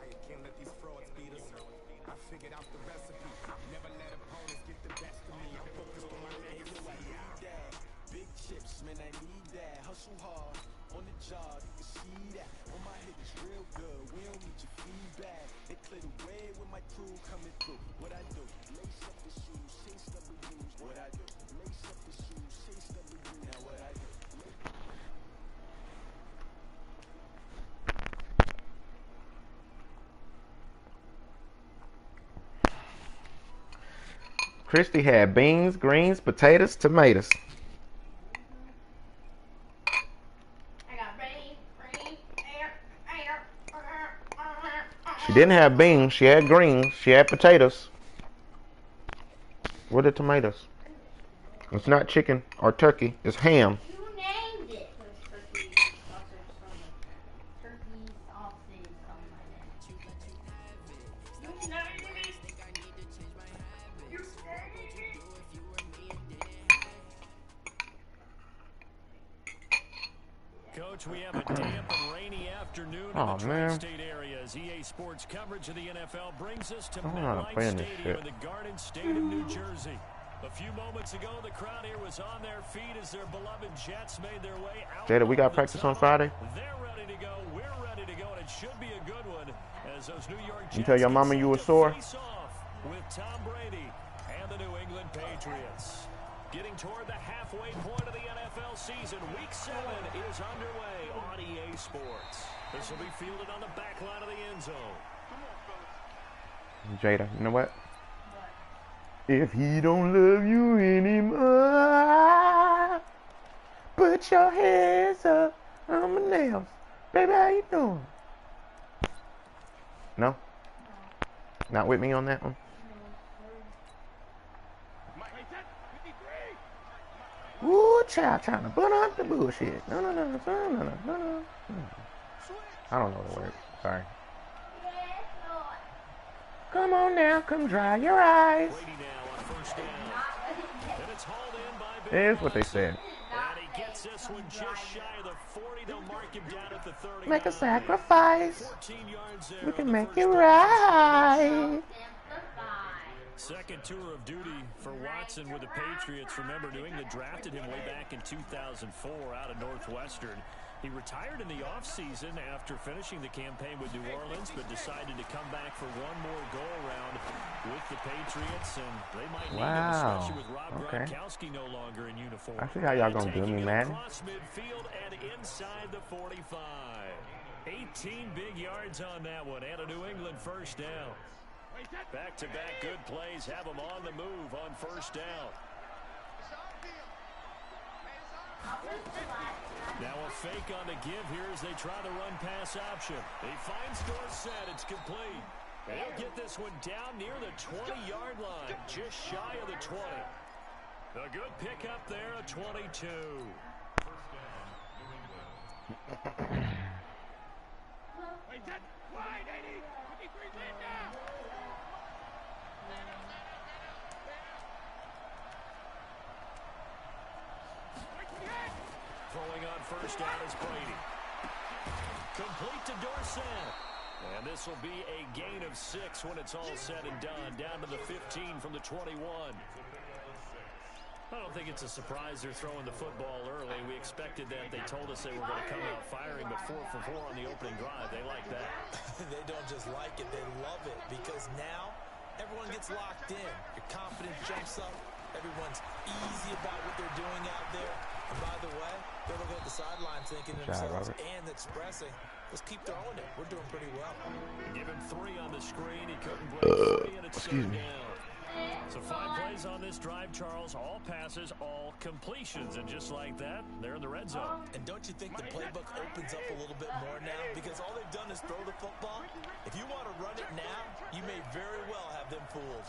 tired, can't let these frauds beat us. I figured out the recipe, never let opponents get the best of me. I'm focused on my man, you know I need that. Big chips, man, I need that. Hustle hard, on the job, you can see that. On my hit is real good, we don't need your feedback. They clear the way with my crew coming through. What I do, lace up the shoes, chase W's. What I do, lace up the shoes, chase W's. Now what I do. Christy had beans, greens, potatoes, tomatoes. She didn't have beans. She had greens. She had potatoes. What are tomatoes? It's not chicken or turkey. It's ham. You named it. Turkey, sausage, something like that. Turkey, sausage, something like that. You named it. You named it. Coach, we have a damp and rainy afternoon in the tri-state area as EA Sports coverage of the NFL brings us to MetLife Stadium in the Garden State of New Jersey. A few moments ago, the crowd here was on their feet as their beloved Jets made their way out. Jada, we got practice on Friday. They're ready to go. We're ready to go, and it should be a good one as those New York Jets You tell your mama you were sore? face off with Tom Brady and the New England Patriots. Getting toward the halfway point of the NFL season, Week 7 is underway on EA Sports. This will be fielded on the back line of the end zone. Jada, you know what? If he don't love you anymore, put your hands up on my nails. Baby, how you doing? No? Not with me on that one? Ooh, child, trying to butt up the bullshit. No. I don't know the word. Sorry. Come on now, come dry your eyes. Here's what they said. Make a sacrifice. We can make it right. Second tour of duty for Watson with the Patriots. Remember, New England drafted him way back in 2004 out of Northwestern. He retired in the offseason after finishing the campaign with New Orleans, but decided to come back for one more go-around with the Patriots, and they might need him, especially with Rob Gronkowski no longer in uniform. I see how y'all gonna do me, man. Across midfield and inside the 45. 18 big yards on that one, and a New England first down. Back-to-back good plays have them on the move on first down. Now a fake on the give here as they try the run-pass option. He finds Dorsett. It's complete. They'll get this one down near the 20-yard line, just shy of the 20. A good pickup there, a 22. Wide, 80. 53's in now. Throwing on first down is Brady. Complete to Dorsett. And this will be a gain of 6 when it's all said and done. Down to the 15 from the 21. I don't think it's a surprise they're throwing the football early. We expected that. They told us they were going to come out firing, but 4 for 4 on the opening drive. They like that. They don't just like it, they love it, because now everyone gets locked in. Your confidence jumps up. Everyone's easy about what they're doing out there. And by the way, they're looking at the sideline thinking to themselves and expressing, let's keep throwing it. We're doing pretty well. Give him 3 on the screen. He couldn't break 3, and it's second down. So 5 plays on this drive, Charles. All passes, all completions. And just like that, they're in the red zone. And don't you think the playbook opens up a little bit more now? Because all they've done is throw the football. If you want to run it now, you may very well have them fooled.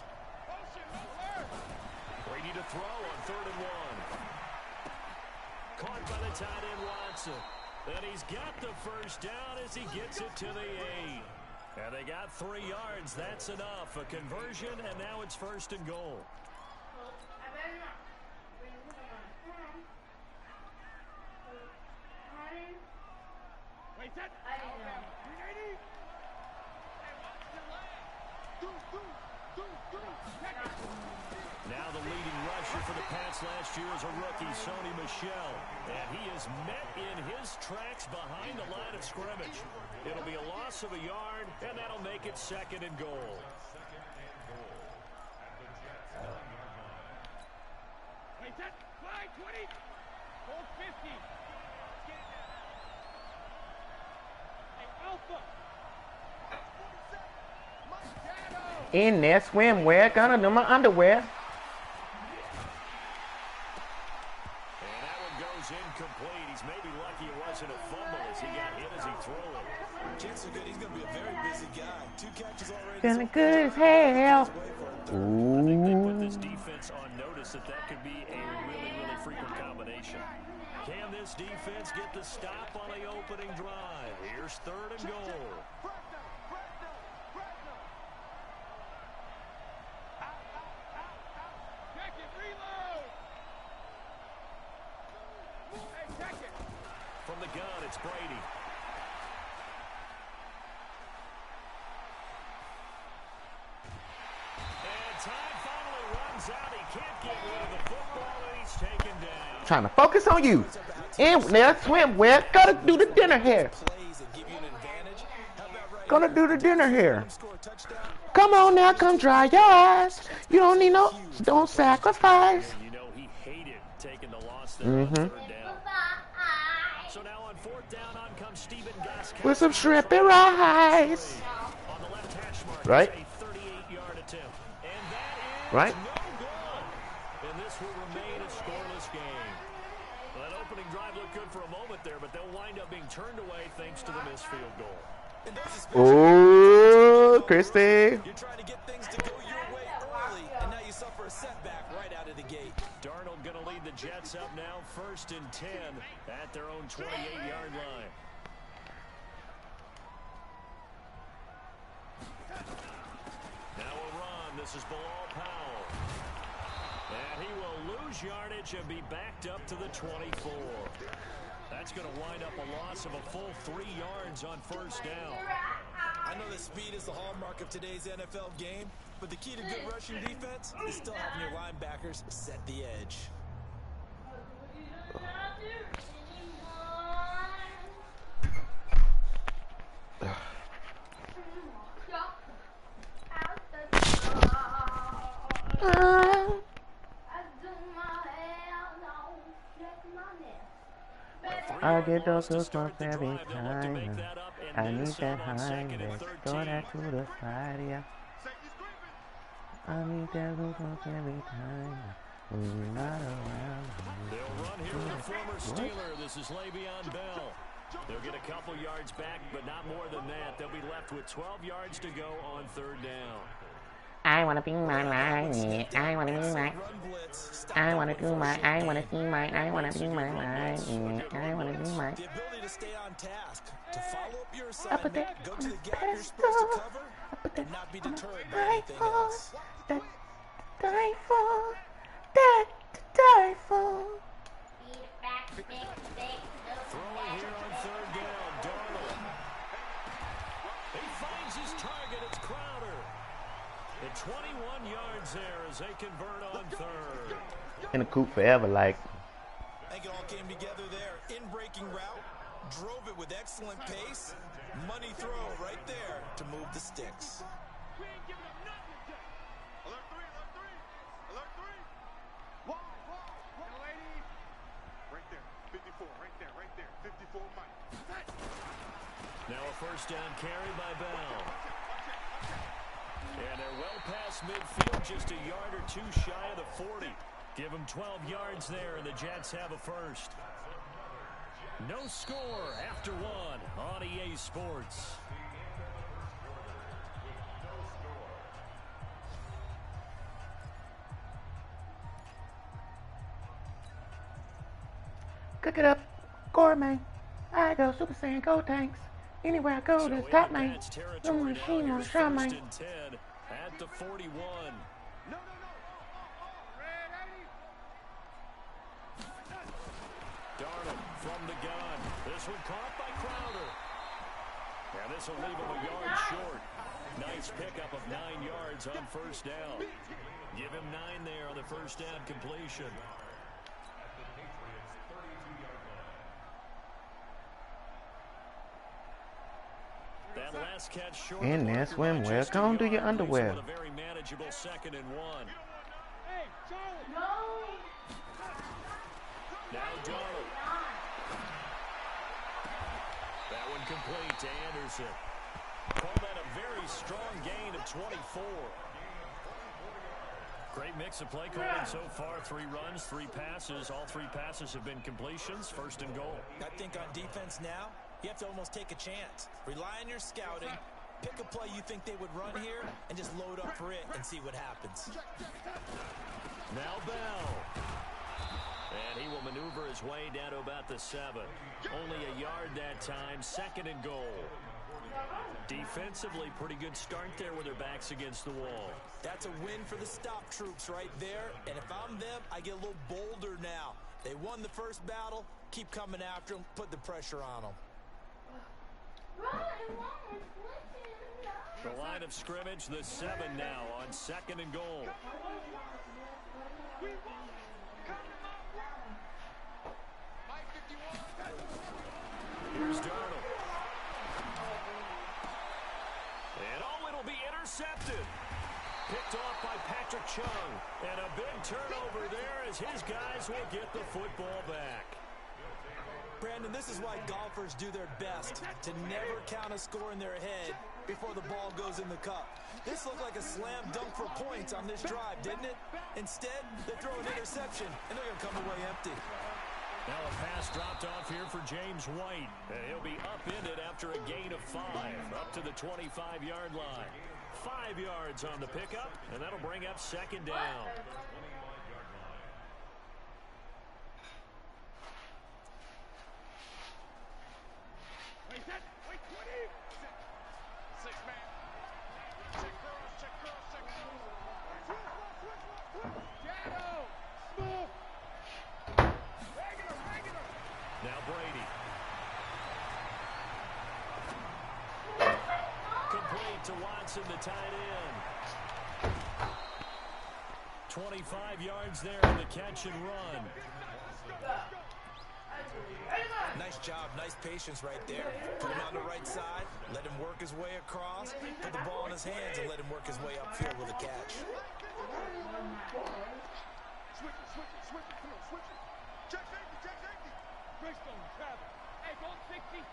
Brady to throw on 3rd and 1. Caught by the tight end, Watson. And he's got the first down as he gets it to the 8. And they got 3 yards. That's enough. A conversion, and now it's 1st and goal. Now the leading rusher for the Pats last year is a rookie, Sony Michel. And he is met in his tracks behind the line of scrimmage. It'll be a loss of a yard, and that'll make it 2nd and goal. Hey, set, fly, 20, hold 50. Hey, Alpha. In there, swimwear, gonna do my underwear. And that one goes incomplete. He's maybe lucky it wasn't a fumble as he got hit as he threw it. Chance are good. He's going to be a very busy guy. 2 catches already. Feeling good as hell. I think they put this defense on notice that could be a really, really frequent combination. Can this defense get the stop on the opening drive? Here's 3rd and goal. From the gun, it's Brady. And time finally runs out. He can't get rid of the football, and he's taken down. Trying to focus on you. In there, swimwear, gotta do the dinner here. Gonna do the dinner here. Come on now, come dry your eyes. You don't need no, don't sacrifice. You know, he hated taking the loss there on 3rd down. So now on 4th down, on comes Stephen Gostkowski. With some shrimp and rice. On the left hash mark, right? A 38-yard attempt. And that is right? no good. And this will remain a scoreless game. Well, that opening drive looked good for a moment there, but they'll wind up being turned away thanks to the missed field goal. Oh, Christy. You're trying to get things to go your way early, and now you suffer a setback right out of the gate. Darnold going to lead the Jets up now, 1st and 10 at their own 28-yard line. Now a run. This is Bilal Powell. And he will lose yardage and be backed up to the 24. That's going to wind up a loss of a full 3 yards on 1st down. I know that speed is the hallmark of today's NFL game, but the key to good rushing defense is still having your linebackers set the edge. I get those goosebumps every time. I need that high. Let's go back to the side, yeah. I need that goosebumps every time. When you're not around. They'll run here with a former Steeler. This is Le'Veon Bell. They'll get a couple yards back, but not more than that. They'll be left with 12 yards to go on 3rd down. I wanna be my line. I wanna be my. I wanna do my. I wanna see my. I wanna be my line. I wanna be my. The ability to stay on task, to follow up your assignment, go to the gap you're supposed to cover, and not be deterred by anything else. That die for. That die for. Throwing here on 3rd down, Darnold. He finds his target. It's Crowder. And 21 yards there as they convert on 3rd. In the coop forever, like. I think it all came together there. In-breaking route, drove it with excellent pace. Money throw right there to move the sticks. We ain't giving up nothing today. Alert 3, alert 3. Alert 3. Wall, lady. Right there, 54, right there, 54, Mike. Now a 1st down carry by Bell. And they're well past midfield, just a yard or 2 shy of the 40. Give them 12 yards there, and the Jets have a 1st. No score after 1 on EA Sports. Cook it up, gourmet. I go Super Saiyan Go Tanks. Anywhere I go, there's top man. No machine on shot man. At the 41. No. Darnold from the gun. This one caught by Crowder. And this will leave him a yard short. Nice pickup of 9 yards on first down. Give him 9 there on the first down completion. That last catch short. In there, swimwear. Go on, do your underwear. A very manageable 2nd and 1. Hey, Charlie. No. Now Darnold. That one complete to Anderson. Call that a very strong gain of 24. Great mix of play calling so far. 3 runs, 3 passes. All 3 passes have been completions. 1st and goal. I think on defense now, you have to almost take a chance. Rely on your scouting. Pick a play you think they would run here and just load up for it and see what happens. Now Bell. And he will maneuver his way down to about the 7. Only a yard that time. 2nd and goal. Defensively, pretty good start there with their backs against the wall. That's a win for the stop troops right there. And if I'm them, I get a little bolder now. They won the first battle. Keep coming after them. Put the pressure on them. The line of scrimmage, the 7 now on 2nd and goal. Here's Darnold. And it'll be intercepted. Picked off by Patrick Chung. And a big turnover there as his guys will get the football back. Brandon, this is why golfers do their best to never count a score in their head before the ball goes in the cup. This looked like a slam dunk for points on this drive, didn't it? Instead, they throw an interception, and they're going to come away empty. Now a pass dropped off here for James White. And he'll be upended after a gain of 5, up to the 25-yard line. 5 yards on the pickup, and that'll bring up 2nd down. Wait, 20. 6 man. Check girls, check girls, check girls. Shadow. Smooth. Regular. Now Brady. Complete to Watson, the tight end. 25 yards there on the catch and run. Nice job, nice patience right there. Put him on the right side, let him work his way across, put the ball in his hands, and let him work his way upfield with a catch. Switch it. Check safety. Greystone, travel. Hey, go 66.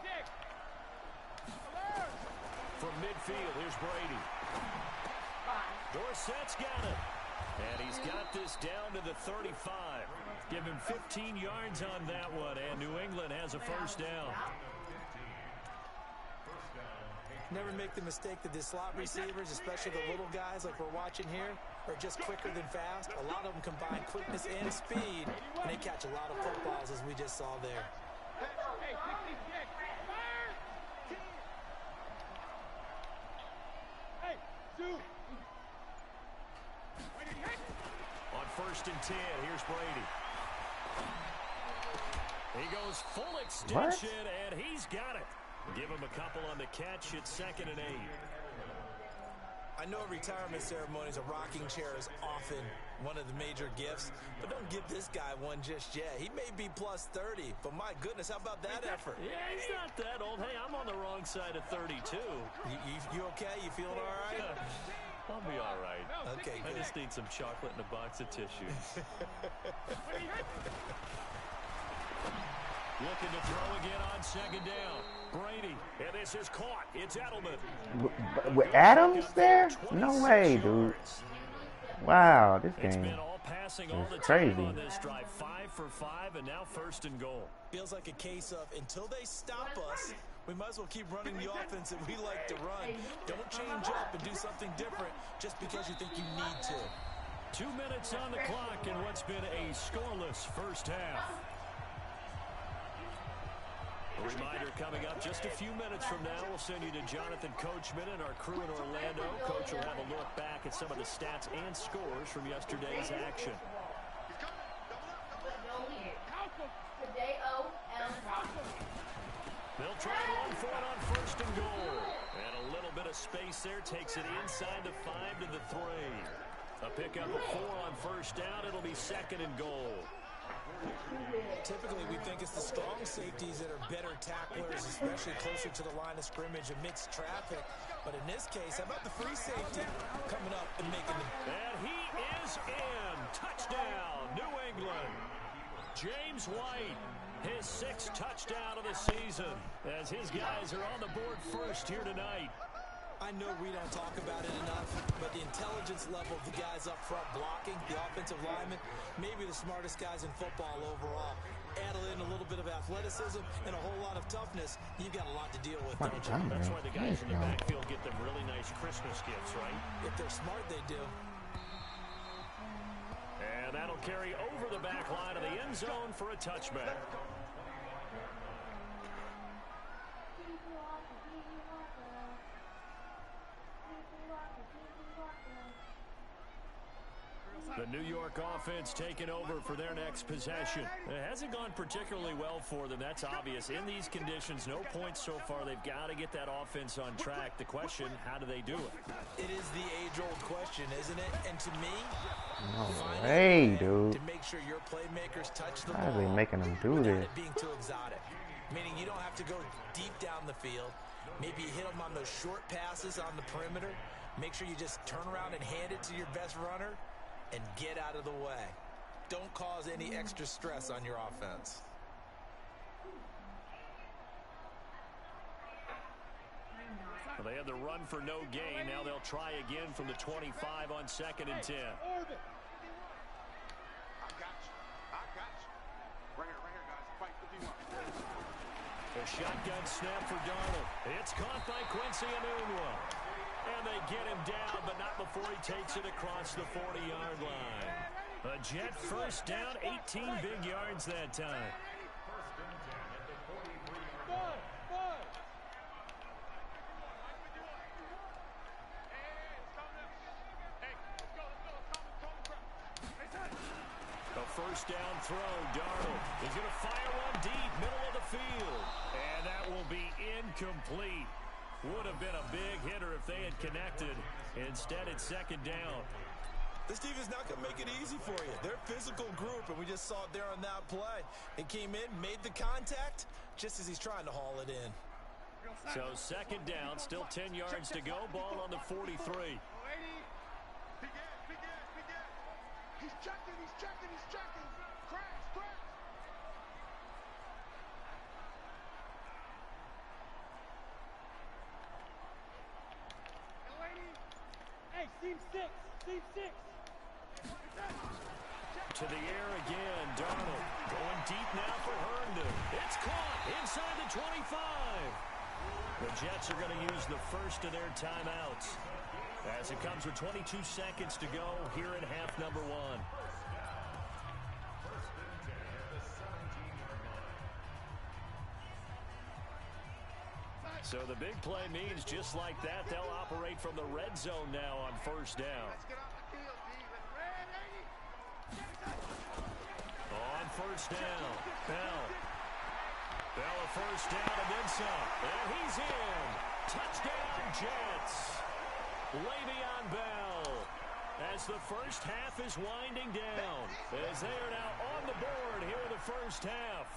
Alert. From midfield, here's Brady. Dorsett's got it. And he's got this down to the 35. Give him 15 yards on that one, and New England has a first down. Never make the mistake that the slot receivers, especially the little guys like we're watching here, are just quicker than fast. A lot of them combine quickness and speed, and they catch a lot of footballs, as we just saw there. Hey, 66. Fire. Hey, shoot. On 1st and 10, here's Brady. He goes full extension, and he's got it. Give him a couple on the catch at 2nd and 8. I know at retirement ceremonies, a rocking chair is often one of the major gifts, but don't give this guy one just yet. He may be plus 30, but my goodness, how about that effort? Yeah, he's not that old. Hey, I'm on the wrong side of 32. You okay? You feeling all right? I'll be all right. Okay, I good. just need some chocolate and a box of tissues. Looking to throw again on 2nd down. Brady, and this is caught. It's Edelman. With Adams there? No way, dude. Wow, this It's game been all passing all is the crazy. time on this drive. 5 for 5, and now 1st and goal. Feels like a case of until they stop us, we might as well keep running the offense that we like to run. Don't change up and do something different just because you think you need to. 2 minutes on the clock in what's been a scoreless first half. A reminder coming up just a few minutes from now. We'll send you to Jonathan Coachman and our crew in Orlando. Coach will have a look back at some of the stats and scores from yesterday's action. They'll try and run for it on 1st and goal. And a little bit of space there. Takes it inside the 5 to the 3. A pickup of 4 on first down. It'll be 2nd and goal. Typically, we think it's the strong safeties that are better tacklers, especially closer to the line of scrimmage amidst traffic. But in this case, how about the free safety coming up and making the... And he is in. Touchdown, New England. James White, his 6th touchdown of the season, as his guys are on the board first here tonight. I know we don't talk about it enough, but the intelligence level of the guys up front blocking, the offensive linemen, maybe the smartest guys in football overall. Add in a little bit of athleticism and a whole lot of toughness, you've got a lot to deal with, don't you? That's why the guys in the backfield get them really nice Christmas gifts, right? If they're smart, they do. And that'll carry over the back line of the end zone for a touchback. The New York offense taking over for their next possession. It hasn't gone particularly well for them. That's obvious. In these conditions, no points so far. They've got to get that offense on track. The question, how do they do it? It is the age-old question, isn't it? And to me, no way, dude. To make sure your playmakers touch the Why ball. are they making them do this? It being too exotic. Meaning you don't have to go deep down the field. Maybe you hit them on those short passes on the perimeter. Make sure you just turn around and hand it to your best runner and get out of the way. Don't cause any extra stress on your offense. Well, they had the run for no gain. Now they'll try again from the 25 on 2nd and 10. I got you. Right here, guys. Fight if you want. A shotgun snap for Darnold. It's caught by Quincy Enunwa. And they get him down, but not before he takes it across the 40-yard line. A Jet first down, 18 big yards that time. A first down throw. Darnold is going to fire one deep, middle of the field. And that will be incomplete. Would have been a big hitter if they had connected. Instead, it's 2nd down. This defense not going to make it easy for you. They're a physical group, and we just saw it there on that play. It came in, made the contact, just as he's trying to haul it in. So 2nd down, still 10 yards to go. Ball on the 43. He's checking. Crash. Hey, Steve 6. To the air again, Darnold going deep now for Herndon. It's caught inside the 25. The Jets are going to use the first of their timeouts as it comes with 22 seconds to go here in half number 1. So the big play means just like that, they'll operate from the red zone now on first down. On first down, Bell a first down and then some. And he's in. Touchdown, Jets. Le'Veon Bell. As the first half is winding down, as they are now on the board here in the first half.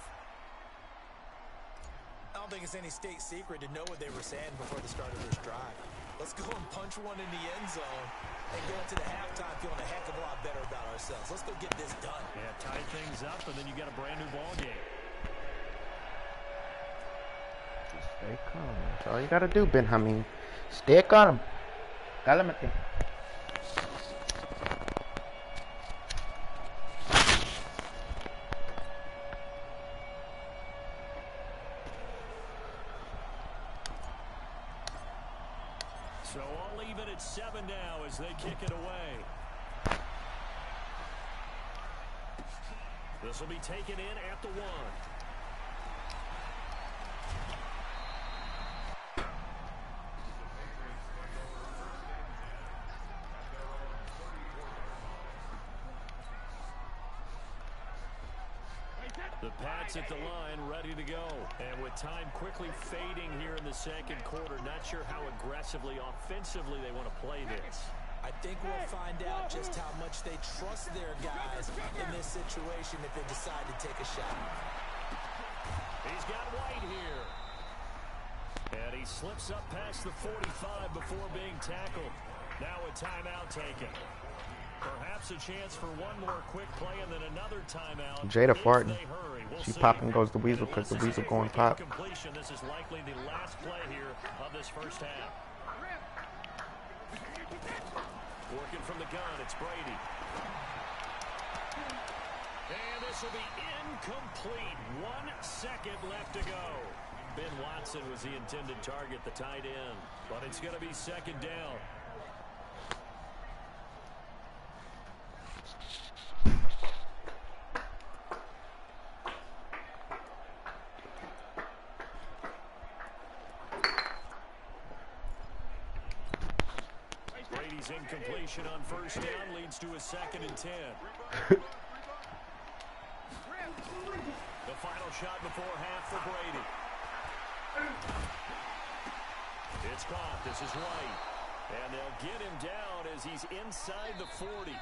I don't think it's any state secret to know what they were saying before the start of this drive. Let's go and punch one in the end zone and go into the halftime feeling a heck of a lot better about ourselves. Let's go get this done. Yeah, tie things up, and then you got a brand new ball game. Just stay calm. That's all you gotta do, Benjamin. Stay calm. Cálmate. So all even at 7 now as they kick it away. This will be taken in at the 1. The Pats at the line, ready to go. And with time quickly fading here in the second quarter, not sure how aggressively, offensively they want to play this. I think we'll find out just how much they trust their guys in this situation if they decide to take a shot. He's got White here. And he slips up past the 45 before being tackled. Now a timeout taken. Perhaps a chance for one more quick play and then another timeout. Jada farting. We'll She see. popping goes the Weasel because the Weasel going pop. This is likely the last play here of this first half. Working from the gun, it's Brady. And this will be incomplete. 1 second left to go. Ben Watson was the intended target, the tight end. But it's going to be second down. Brady's incompletion on first down leads to a 2nd and 10. The final shot before half for Brady. It's caught. This is White. And they'll get him down as he's inside the 40.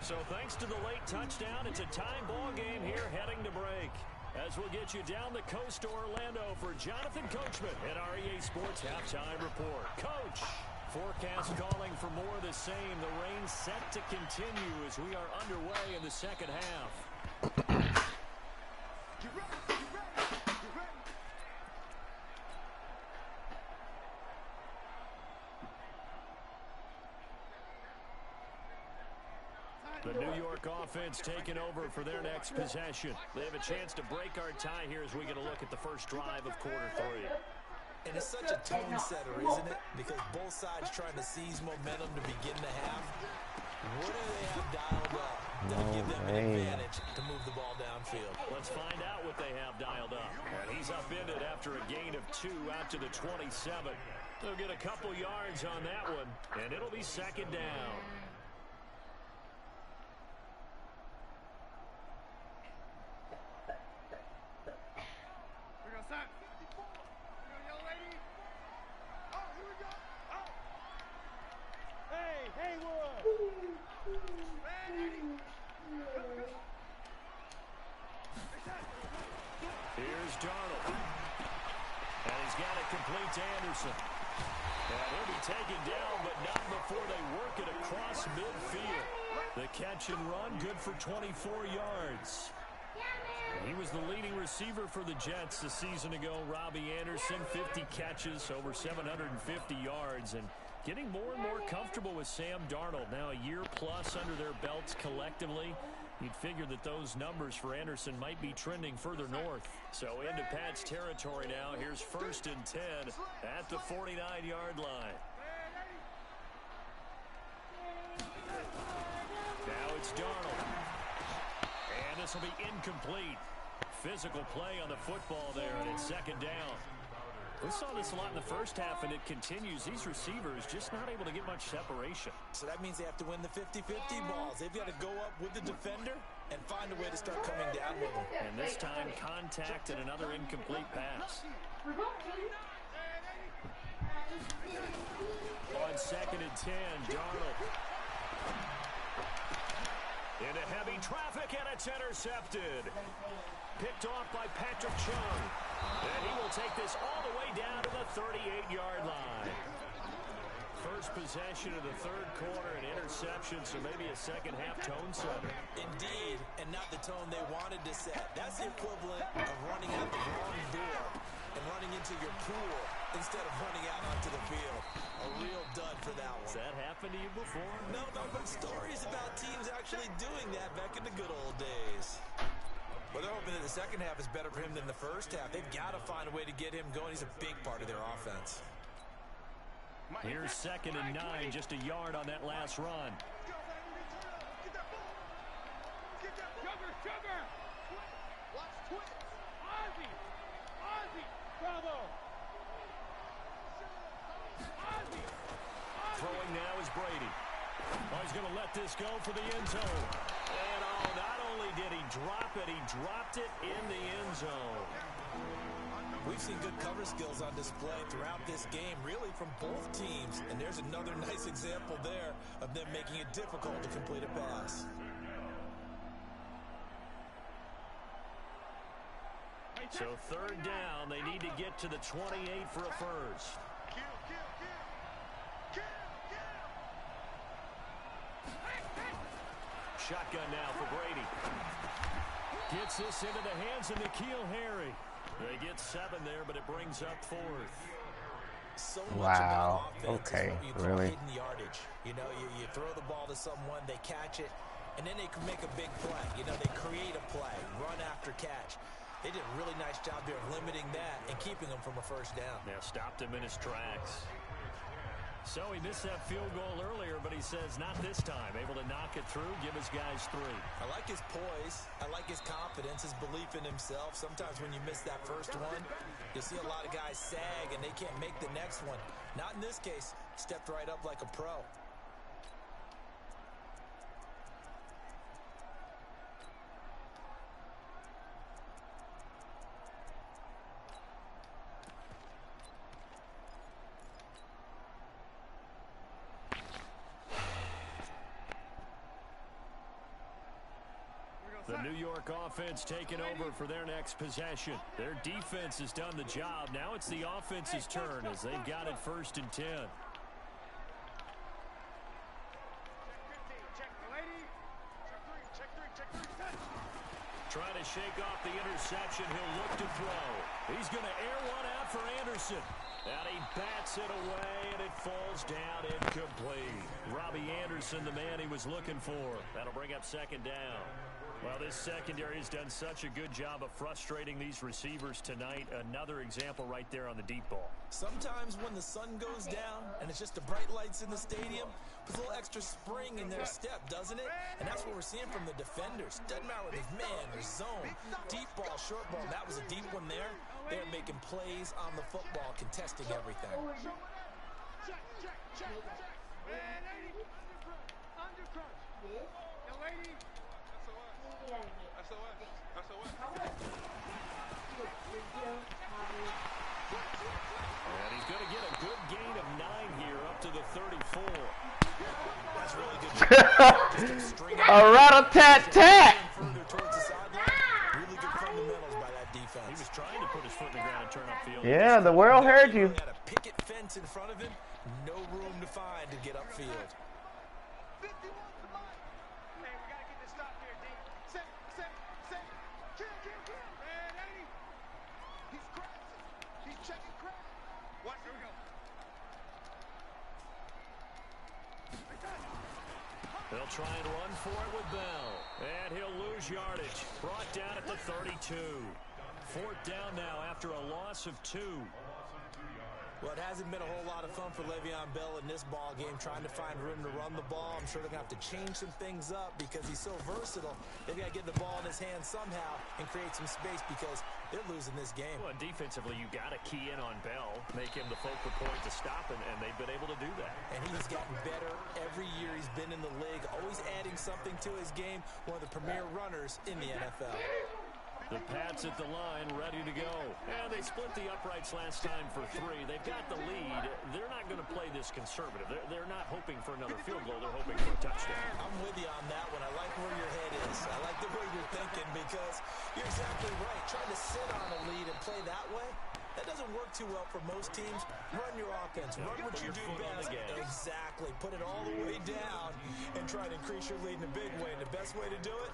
So thanks to the late touchdown, it's a tie ball game here heading to break. As we'll get you down the coast to Orlando for Jonathan Coachman at REA Sports Halftime Report. Coach, forecast calling for more of the same. The rain set to continue as we are underway in the second half. The New York offense taking over for their next possession. They have a chance to break our tie here as we get a look at the first drive of quarter 3. And it's such a tone setter, isn't it? Because both sides trying to seize momentum to begin the half. What do they have dialed up that'll give them an advantage to move the ball downfield? Let's find out what they have dialed up. And he's upended after a gain of 2 out to the 27. They'll get a couple yards on that one, and it'll be second down. Here's Darnold. And he's got it complete to Anderson. And he'll be taken down, but not before they work it across midfield. The catch and run, good for 24 yards. He was the leading receiver for the Jets a season ago. Robbie Anderson, 50 catches, over 750 yards, and getting more and more comfortable with Sam Darnold. Now a year plus under their belts collectively. You'd figure that those numbers for Anderson might be trending further north. So into Pat's territory now. Here's 1st and 10 at the 49-yard line. Now it's Darnold. And this will be incomplete. Physical play on the football there, and it's second down. We saw this a lot in the first half, and it continues. These receivers just not able to get much separation. So that means they have to win the 50-50 balls. They've got to go up with the defender and find a way to start coming down with them. And this time, contact and another incomplete pass. On 2nd and 10, Darnold. Into heavy traffic, and it's intercepted. Picked off by Patrick Chung. And he will take this all the way down to the 38-yard line. First possession of the third quarter, an interception, so maybe a second-half tone setter. Indeed, and not the tone they wanted to set. That's the equivalent of running out the wrong door and running into your pool instead of running out onto the field. A real dud for that one. Has that happened to you before? No, but stories about teams actually doing that back in the good old days. Well, they're hoping that the second half is better for him than the first half. They've got to find a way to get him going. He's a big part of their offense. Here's 2nd and 9, just a yard on that last run. Sugar! Watch twins! Ozzy! Bravo! Ozzy! Throwing now is Brady. Oh, he's going to let this go for the end zone. And not only did he drop it? He dropped it in the end zone. We've seen good cover skills on display throughout this game, really from both teams. And there's another nice example there of them making it difficult to complete a pass. So third down, they need to get to the 28 for a first. Shotgun now for Brady. Gets this into the hands of N'Keal Harry. They get 7 there, but it brings up 4th. So much about offense Okay, is what you call really? hidden yardage. You know, you throw the ball to someone, they catch it, and then they can make a big play. You know, they create a play, run after catch. They did a really nice job there of limiting that and keeping him from a first down. Yeah, stopped him in his tracks. So he missed that field goal earlier, but he says not this time. Able to knock it through, give his guys 3. I like his poise. I like his confidence, his belief in himself. Sometimes when you miss that first one, you see a lot of guys sag and they can't make the next one. Not in this case. Stepped right up like a pro. The New York offense taking over for their next possession. Their defense has done the job. Now it's the offense's turn as they've got it 1st and 10. Trying to shake off the interception. He'll look to throw. He's going to air one out for Anderson. And he bats it away, and it falls down incomplete. Robbie Anderson, the man he was looking for. That'll bring up 2nd down. Well, this secondary has done such a good job of frustrating these receivers tonight. Another example right there on the deep ball. Sometimes when the sun goes down and it's just the bright lights in the stadium, puts a little extra spring in their step, doesn't it? And that's what we're seeing from the defenders. Doesn't matter whether it's man or zone, deep ball, short ball. That was a deep one there. They're making plays on the football, contesting everything. Check, check, check, check. Man, undercrunch. Now, lady. And he's going to get a good gain of 9 here up to the 34. That's really good. A rat-a-tat-tat. Further towards the sideline. Really good fundamentals by that defense. He was trying to put his foot in the ground and turn upfield. Yeah, the world heard you. Had a picket fence in front of him. No room to find to get upfield. 51 to mine. Hey, we got to get this stop here, D. Set. Kill. Man, Eddie. He's crashing. He's checking crash. Watch, here we go. They'll try and run for it with Bell. And he'll lose yardage. Brought down at the 32. 4th down now after a loss of 2. Well, it hasn't been a whole lot of fun for Le'Veon Bell in this ball game, trying to find room to run the ball. I'm sure they're going to have to change some things up because he's so versatile. They've got to get the ball in his hands somehow and create some space because they're losing this game. Well, defensively, you got to key in on Bell, make him the focal point to stop him, and they've been able to do that. And he's gotten better every year he's been in the league, always adding something to his game, one of the premier runners in the NFL. The Pats at the line, ready to go. And they split the uprights last time for 3. They've got the lead. They're not going to play this conservative. They're not hoping for another field goal. They're hoping for a touchdown. I'm with you on that one. I like where your head is. I like the way you're thinking because you're exactly right. Trying to sit on a lead and play that way, that doesn't work too well for most teams. Run your offense. Run what you do best. Exactly. Put it all the way down and try to increase your lead in a big way. And the best way to do it,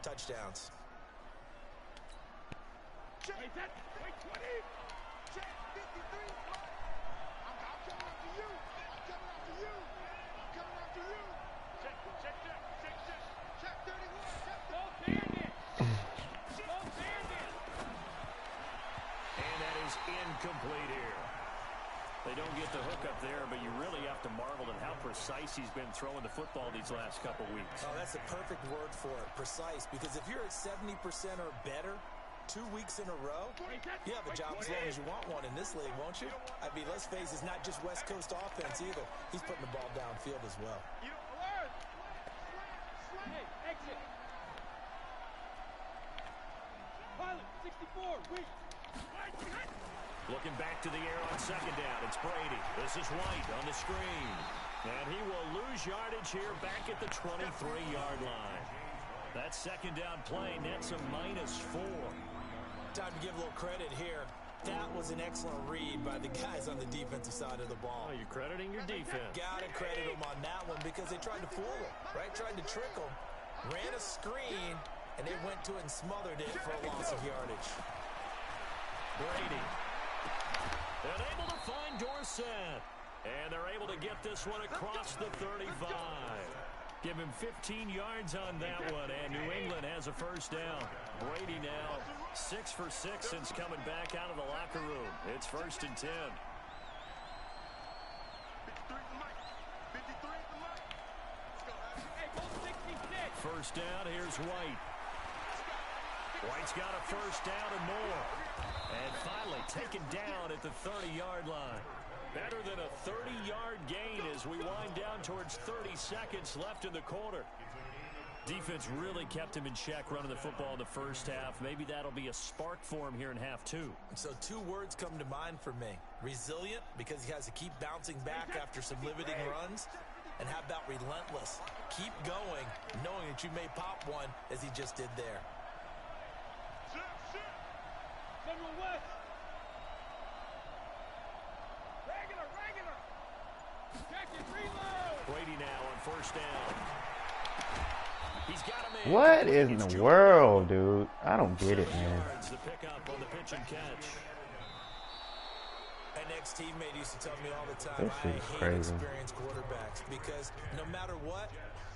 touchdowns. Wait, 20. Check 53. I'm coming after you. Check 31. And that is incomplete here. They don't get the hook up there, but you really have to marvel at how precise he's been throwing the football these last couple weeks. Oh, that's the perfect word for it, precise, because if you're at 70% or better 2 weeks in a row, you have a job as long as you want one in this league, won't you? I mean, let's face it, it's not just West Coast offense either. He's putting the ball downfield as well. Looking back to the air on second down. It's Brady. This is White on the screen. And he will lose yardage here back at the 23-yard line. That second down play nets a -4. Time to give a little credit here. That was an excellent read by the guys on the defensive side of the ball. Oh, you're crediting your defense. Got to credit them on that one because they tried to fool him, right? Tried to trick him. Ran a screen, and they went to it and smothered it for a loss of yardage. Brady. And able to find Dorsett. And they're able to get this one across the 35. Give him 15 yards on that one, and New England has a first down. Brady now 6 for 6 since coming back out of the locker room. It's 1st and 10. 1st down, here's White. White's got a first down and more. And finally taken down at the 30-yard line. Better than a 30-yard gain as we wind down towards 30 seconds left in the quarter. Defense really kept him in check running the football in the first half. Maybe that'll be a spark for him here in half two. So 2 words come to mind for me. Resilient, because he has to keep bouncing back after some limiting runs. And how about relentless? Keep going, knowing that you may pop one as he just did there. Brady now on 1st down. He's got him in. What in the world, dude? I don't get it, man. The pickup on the pitch and catch. An ex-teammate used to tell me all the time, This I shit is hate crazy. experienced quarterbacks because no matter what,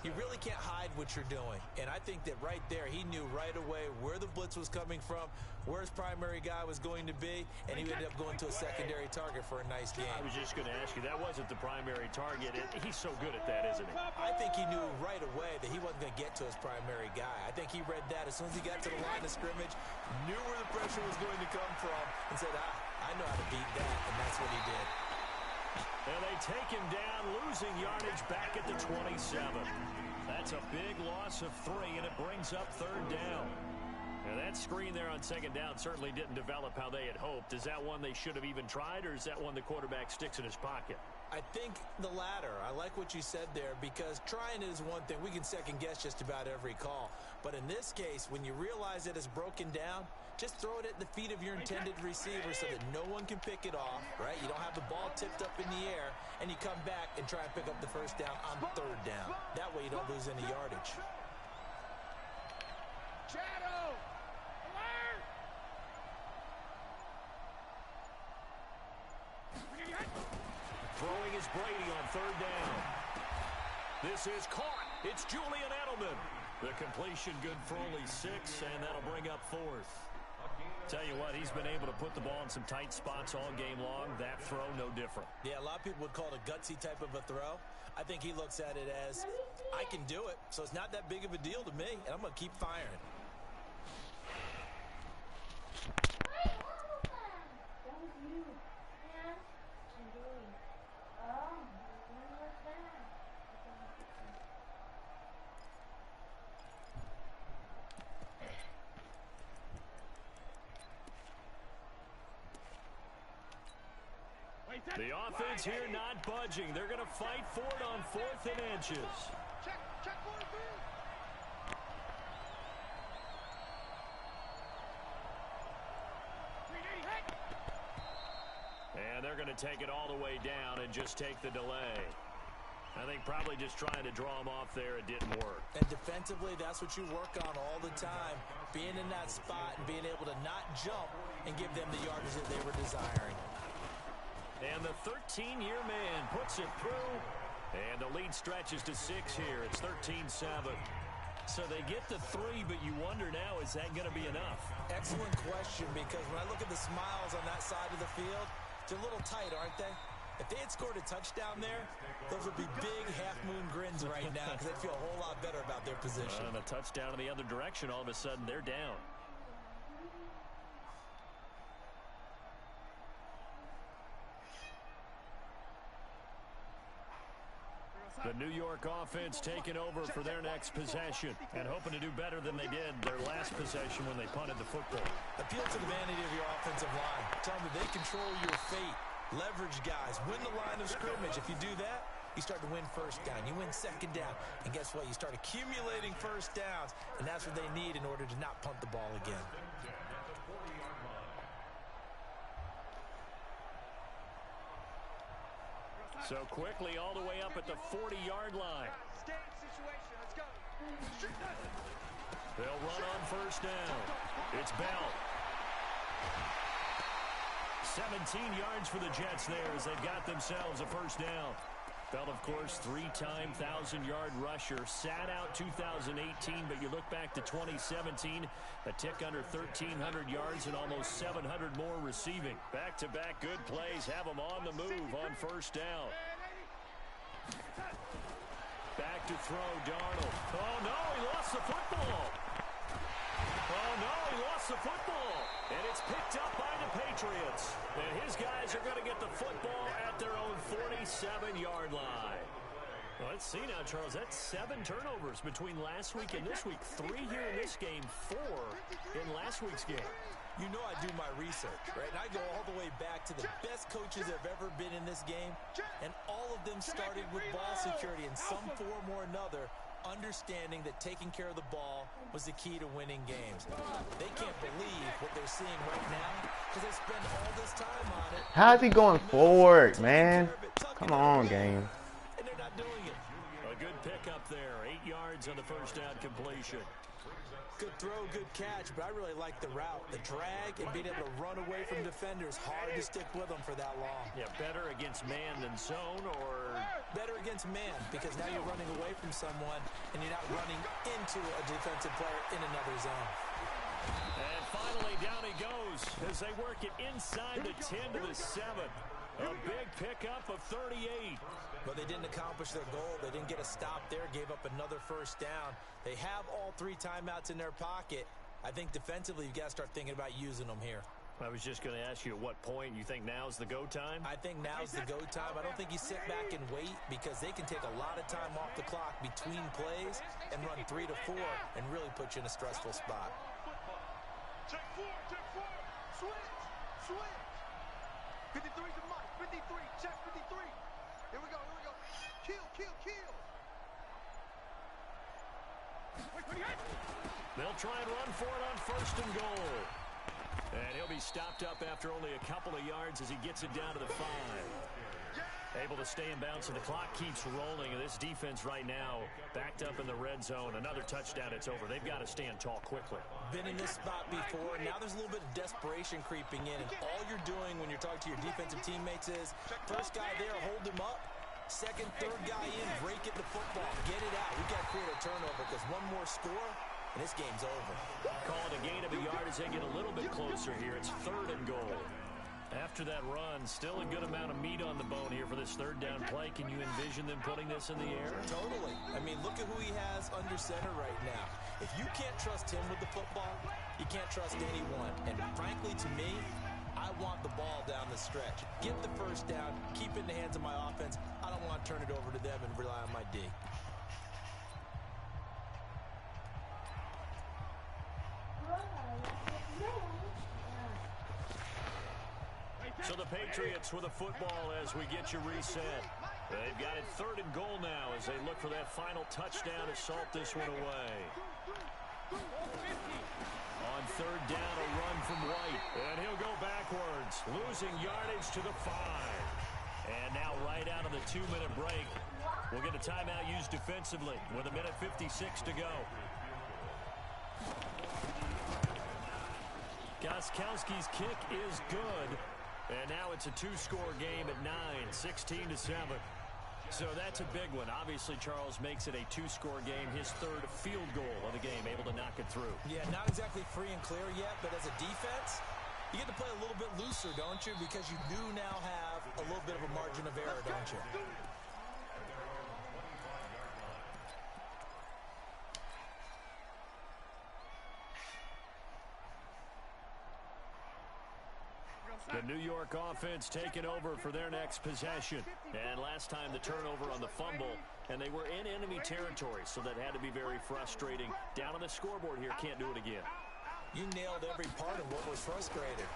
you really can't hide what you're doing. And I think that right there, he knew right away where the blitz was coming from, where his primary guy was going to be, and he ended up going to a secondary target for a nice game. I was just going to ask you, that wasn't the primary target. He's so good at that, isn't he? I think he knew right away that he wasn't going to get to his primary guy. I think he read that as soon as he got to the line of scrimmage, knew where the pressure was going to come from, and said, I know how to beat that, and that's what he did. And they take him down, losing yardage back at the 27. That's a big loss of 3, and it brings up 3rd down. And that screen there on 2nd down certainly didn't develop how they had hoped. Is that one they should have even tried, or is that one the quarterback sticks in his pocket? I think the latter. I like what you said there because trying it is one thing. We can second guess just about every call. But in this case, when you realize it is broken down, just throw it at the feet of your intended receiver so that no one can pick it off, right? You don't have the ball tipped up in the air, and you come back and try and pick up the first down on 3rd down. That way you don't lose any yardage. Shadow! Alert! Throwing is Brady on 3rd down. This is caught. It's Julian Edelman. The completion good for only 6, and that'll bring up 4th. Tell you what, he's been able to put the ball in some tight spots all game long. That throw, no different. Yeah, a lot of people would call it a gutsy type of a throw. I think he looks at it as, I can do it, so it's not that big of a deal to me, and I'm going to keep firing. That was you. Yeah. I'm doing. Oh, when was that? The offense here not budging. They're going to fight for it on 4th and inches. Check 43. And they're going to take it all the way down and just take the delay. I think probably just trying to draw him off there, it didn't work. And defensively, that's what you work on all the time. Being in that spot and being able to not jump and give them the yardage that they were desiring. And the 13-year man puts it through. And the lead stretches to 6 here. It's 13-7. So they get the 3, but you wonder now, is that going to be enough? Excellent question, because when I look at the smiles on that side of the field, they're a little tight, aren't they? If they had scored a touchdown there, those would be big half-moon grins right now because they'd feel a whole lot better about their position. And a touchdown in the other direction, all of a sudden, they're down. The The New York offense taking over for their next possession and hoping to do better than they did their last possession when they punted the football. Appeal to the vanity of your offensive line. Tell them that they control your fate. Leverage guys. Win the line of scrimmage. If you do that, you start to win first down. You win second down. And guess what? You start accumulating first downs. And that's what they need in order to not punt the ball again. So quickly all the way up at the 40-yard line. They'll run on first down. It's Bell. 17 yards for the Jets there as they've got themselves a first down. Bell, of course, three-time 1,000-yard rusher. Sat out 2018, but you look back to 2017, a tick under 1,300 yards and almost 700 more receiving. Back-to-back good plays have them on the move on first down. Back to throw, Darnold. Oh, no, he lost the football. Oh, no, he lost the football. And it's picked up by the Patriots. And his guys are going to get the football at their own 47-yard line. Well, let's see now, Charles. That's 7 turnovers between last week and this week. 3 here in this game, 4 in last week's game. You know I do my research, right? And I go all the way back to the best coaches that have ever been in this game. And all of them started with ball security in some form or another, understanding that taking care of the ball was the key to winning games. They can't believe what they're seeing right now because they spend all this time on it. How's he going forward, man? Come on, game. And they're not doing it. A good pickup there. 8 yards on the first down completion. Good throw, good catch, but I really like the route. The drag and being able to run away from defenders. Hard to stick with them for that long. Yeah, better against man than zone, or better against man, because now you're running away from someone and you're not running into a defensive player in another zone. And finally, down he goes as they work it inside the 10 to the 7. A big pickup of 38. But they didn't accomplish their goal. They didn't get a stop there, gave up another first down. They have all 3 timeouts in their pocket. I think defensively you've got to start thinking about using them here. I was just going to ask you at what point you think now's the go time? I think now's the go time. I don't think you sit back and wait because they can take a lot of time off the clock between plays and run 3 to 4 and really put you in a stressful spot. Check 4, switch, switch. 53's a Mike, 53, check 53. Here we go. Kill. They'll try and run for it on first and goal. And he'll be stopped up after only a couple of yards as he gets it down to the 5. Able to stay in bounds, and the clock keeps rolling. And this defense right now backed up in the red zone. Another touchdown, it's over. They've got to stand tall quickly. Been in this spot before. Now there's a little bit of desperation creeping in. And all you're doing when you're talking to your defensive teammates is first guy there, hold him up. Second, third guy in, break it the football. Get it out. We've got to create a turnover because one more score, and this game's over. Call it a gain of a yard as they get a little bit closer here. It's 3rd and goal. After that run, still a good amount of meat on the bone here for this 3rd down play. Can you envision them putting this in the air? Totally. I mean, look at who he has under center right now. If you can't trust him with the football, you can't trust anyone. And frankly, to me, I want the ball down the stretch. Get the first down, keep it in the hands of my offense. I don't want to turn it over to them and rely on my D. So the Patriots with a football as we get you reset. They've got it 3rd and goal now as they look for that final touchdown to salt this one away. On 3rd down, a run from White. And he'll go backwards, losing yardage to the 5. And now right out of the 2-minute break, we'll get a timeout used defensively with 1:56 to go. Gostkowski's kick is good. And now it's a 2-score game at 9, 16-7. So that's a big one. Obviously, Charles makes it a 2-score game. His 3rd field goal of the game, able to knock it through. Yeah, not exactly free and clear yet, but as a defense, you get to play a little bit looser, don't you? Because you do now have a little bit of a margin of error, don't you? The New York offense taking over for their next possession. And last time the turnover on the fumble And they were in enemy territory, so that had to be very frustrating. Down on the scoreboard here, can't do it again. You nailed every part of what was frustrating.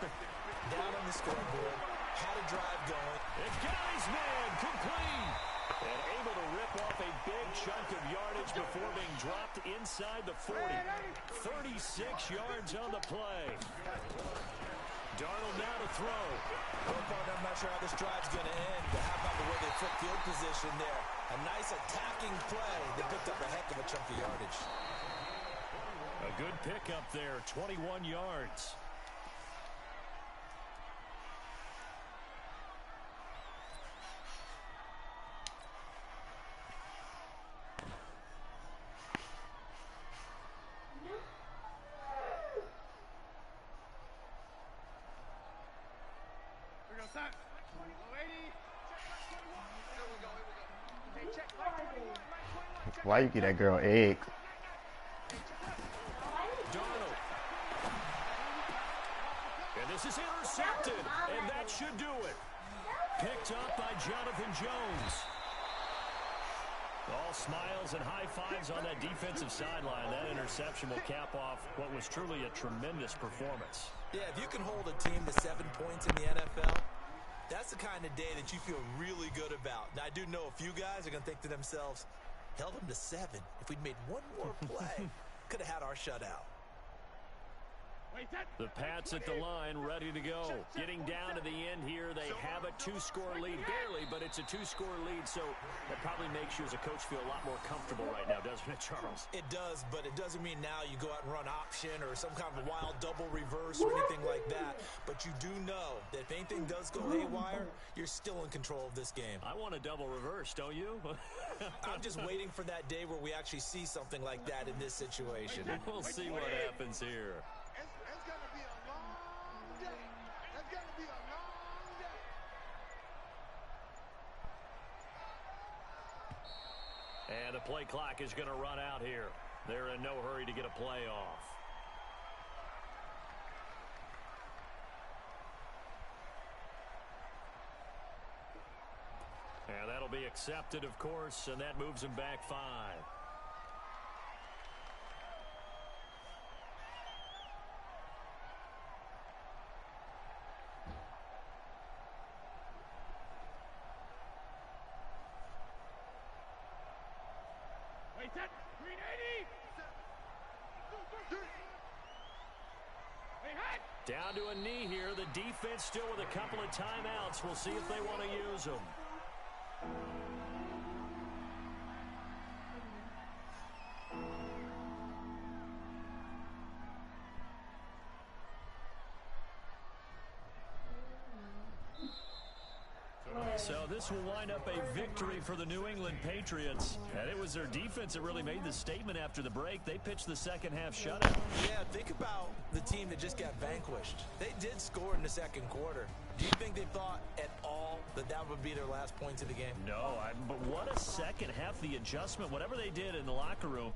Down on the scoreboard, had a drive going. It's got his man, complete. And able to rip off a big chunk of yardage before being dropped inside the 40. 36 yards on the play. Darnold now to throw. I'm not sure how this drive's going to end, but how about the way they flip field position there? A nice attacking play that picked up a heck of a chunk of yardage. A good pickup there, 21 yards. Why you get that girl eggs? Darnold. And this is intercepted, and that should do it. Picked up by Jonathan Jones. All smiles and high fives on that defensive sideline. That interception will cap off what was truly a tremendous performance. Yeah, if you can hold a team to 7 points in the NFL, that's the kind of day that you feel really good about. Now, I do know a few guys are going to think to themselves, held them to 7. If we'd made one more play, could have had our shutout. The Pats at the line, ready to go. Getting down to the end here, they have a 2-score lead, barely, but it's a 2-score lead, so that probably makes you as a coach feel a lot more comfortable right now, doesn't it, Charles? It does, but it doesn't mean now you go out and run option or some kind of wild double reverse or anything like that. But you do know that if anything does go haywire, you're still in control of this game. I want a double reverse, don't you? I'm just waiting for that day where we actually see something like that in this situation. We'll see what happens here. It's going to be a long day. It's going to be a long day. And the play clock is going to run out here. They're in no hurry to get a play off. And that'll be accepted, of course, and that moves them back 5. Down to a knee here. The defense still with a couple of timeouts. We'll see if they want to use them. So this will wind up a victory for the New England Patriots. And it was their defense that really made the statement after the break. They pitched the second half shutout. Yeah, think about the team that just got vanquished. They did score in the second quarter. Do you think they thought at all that that would be their last points of the game? No, but what a second half, the adjustment, whatever they did in the locker room.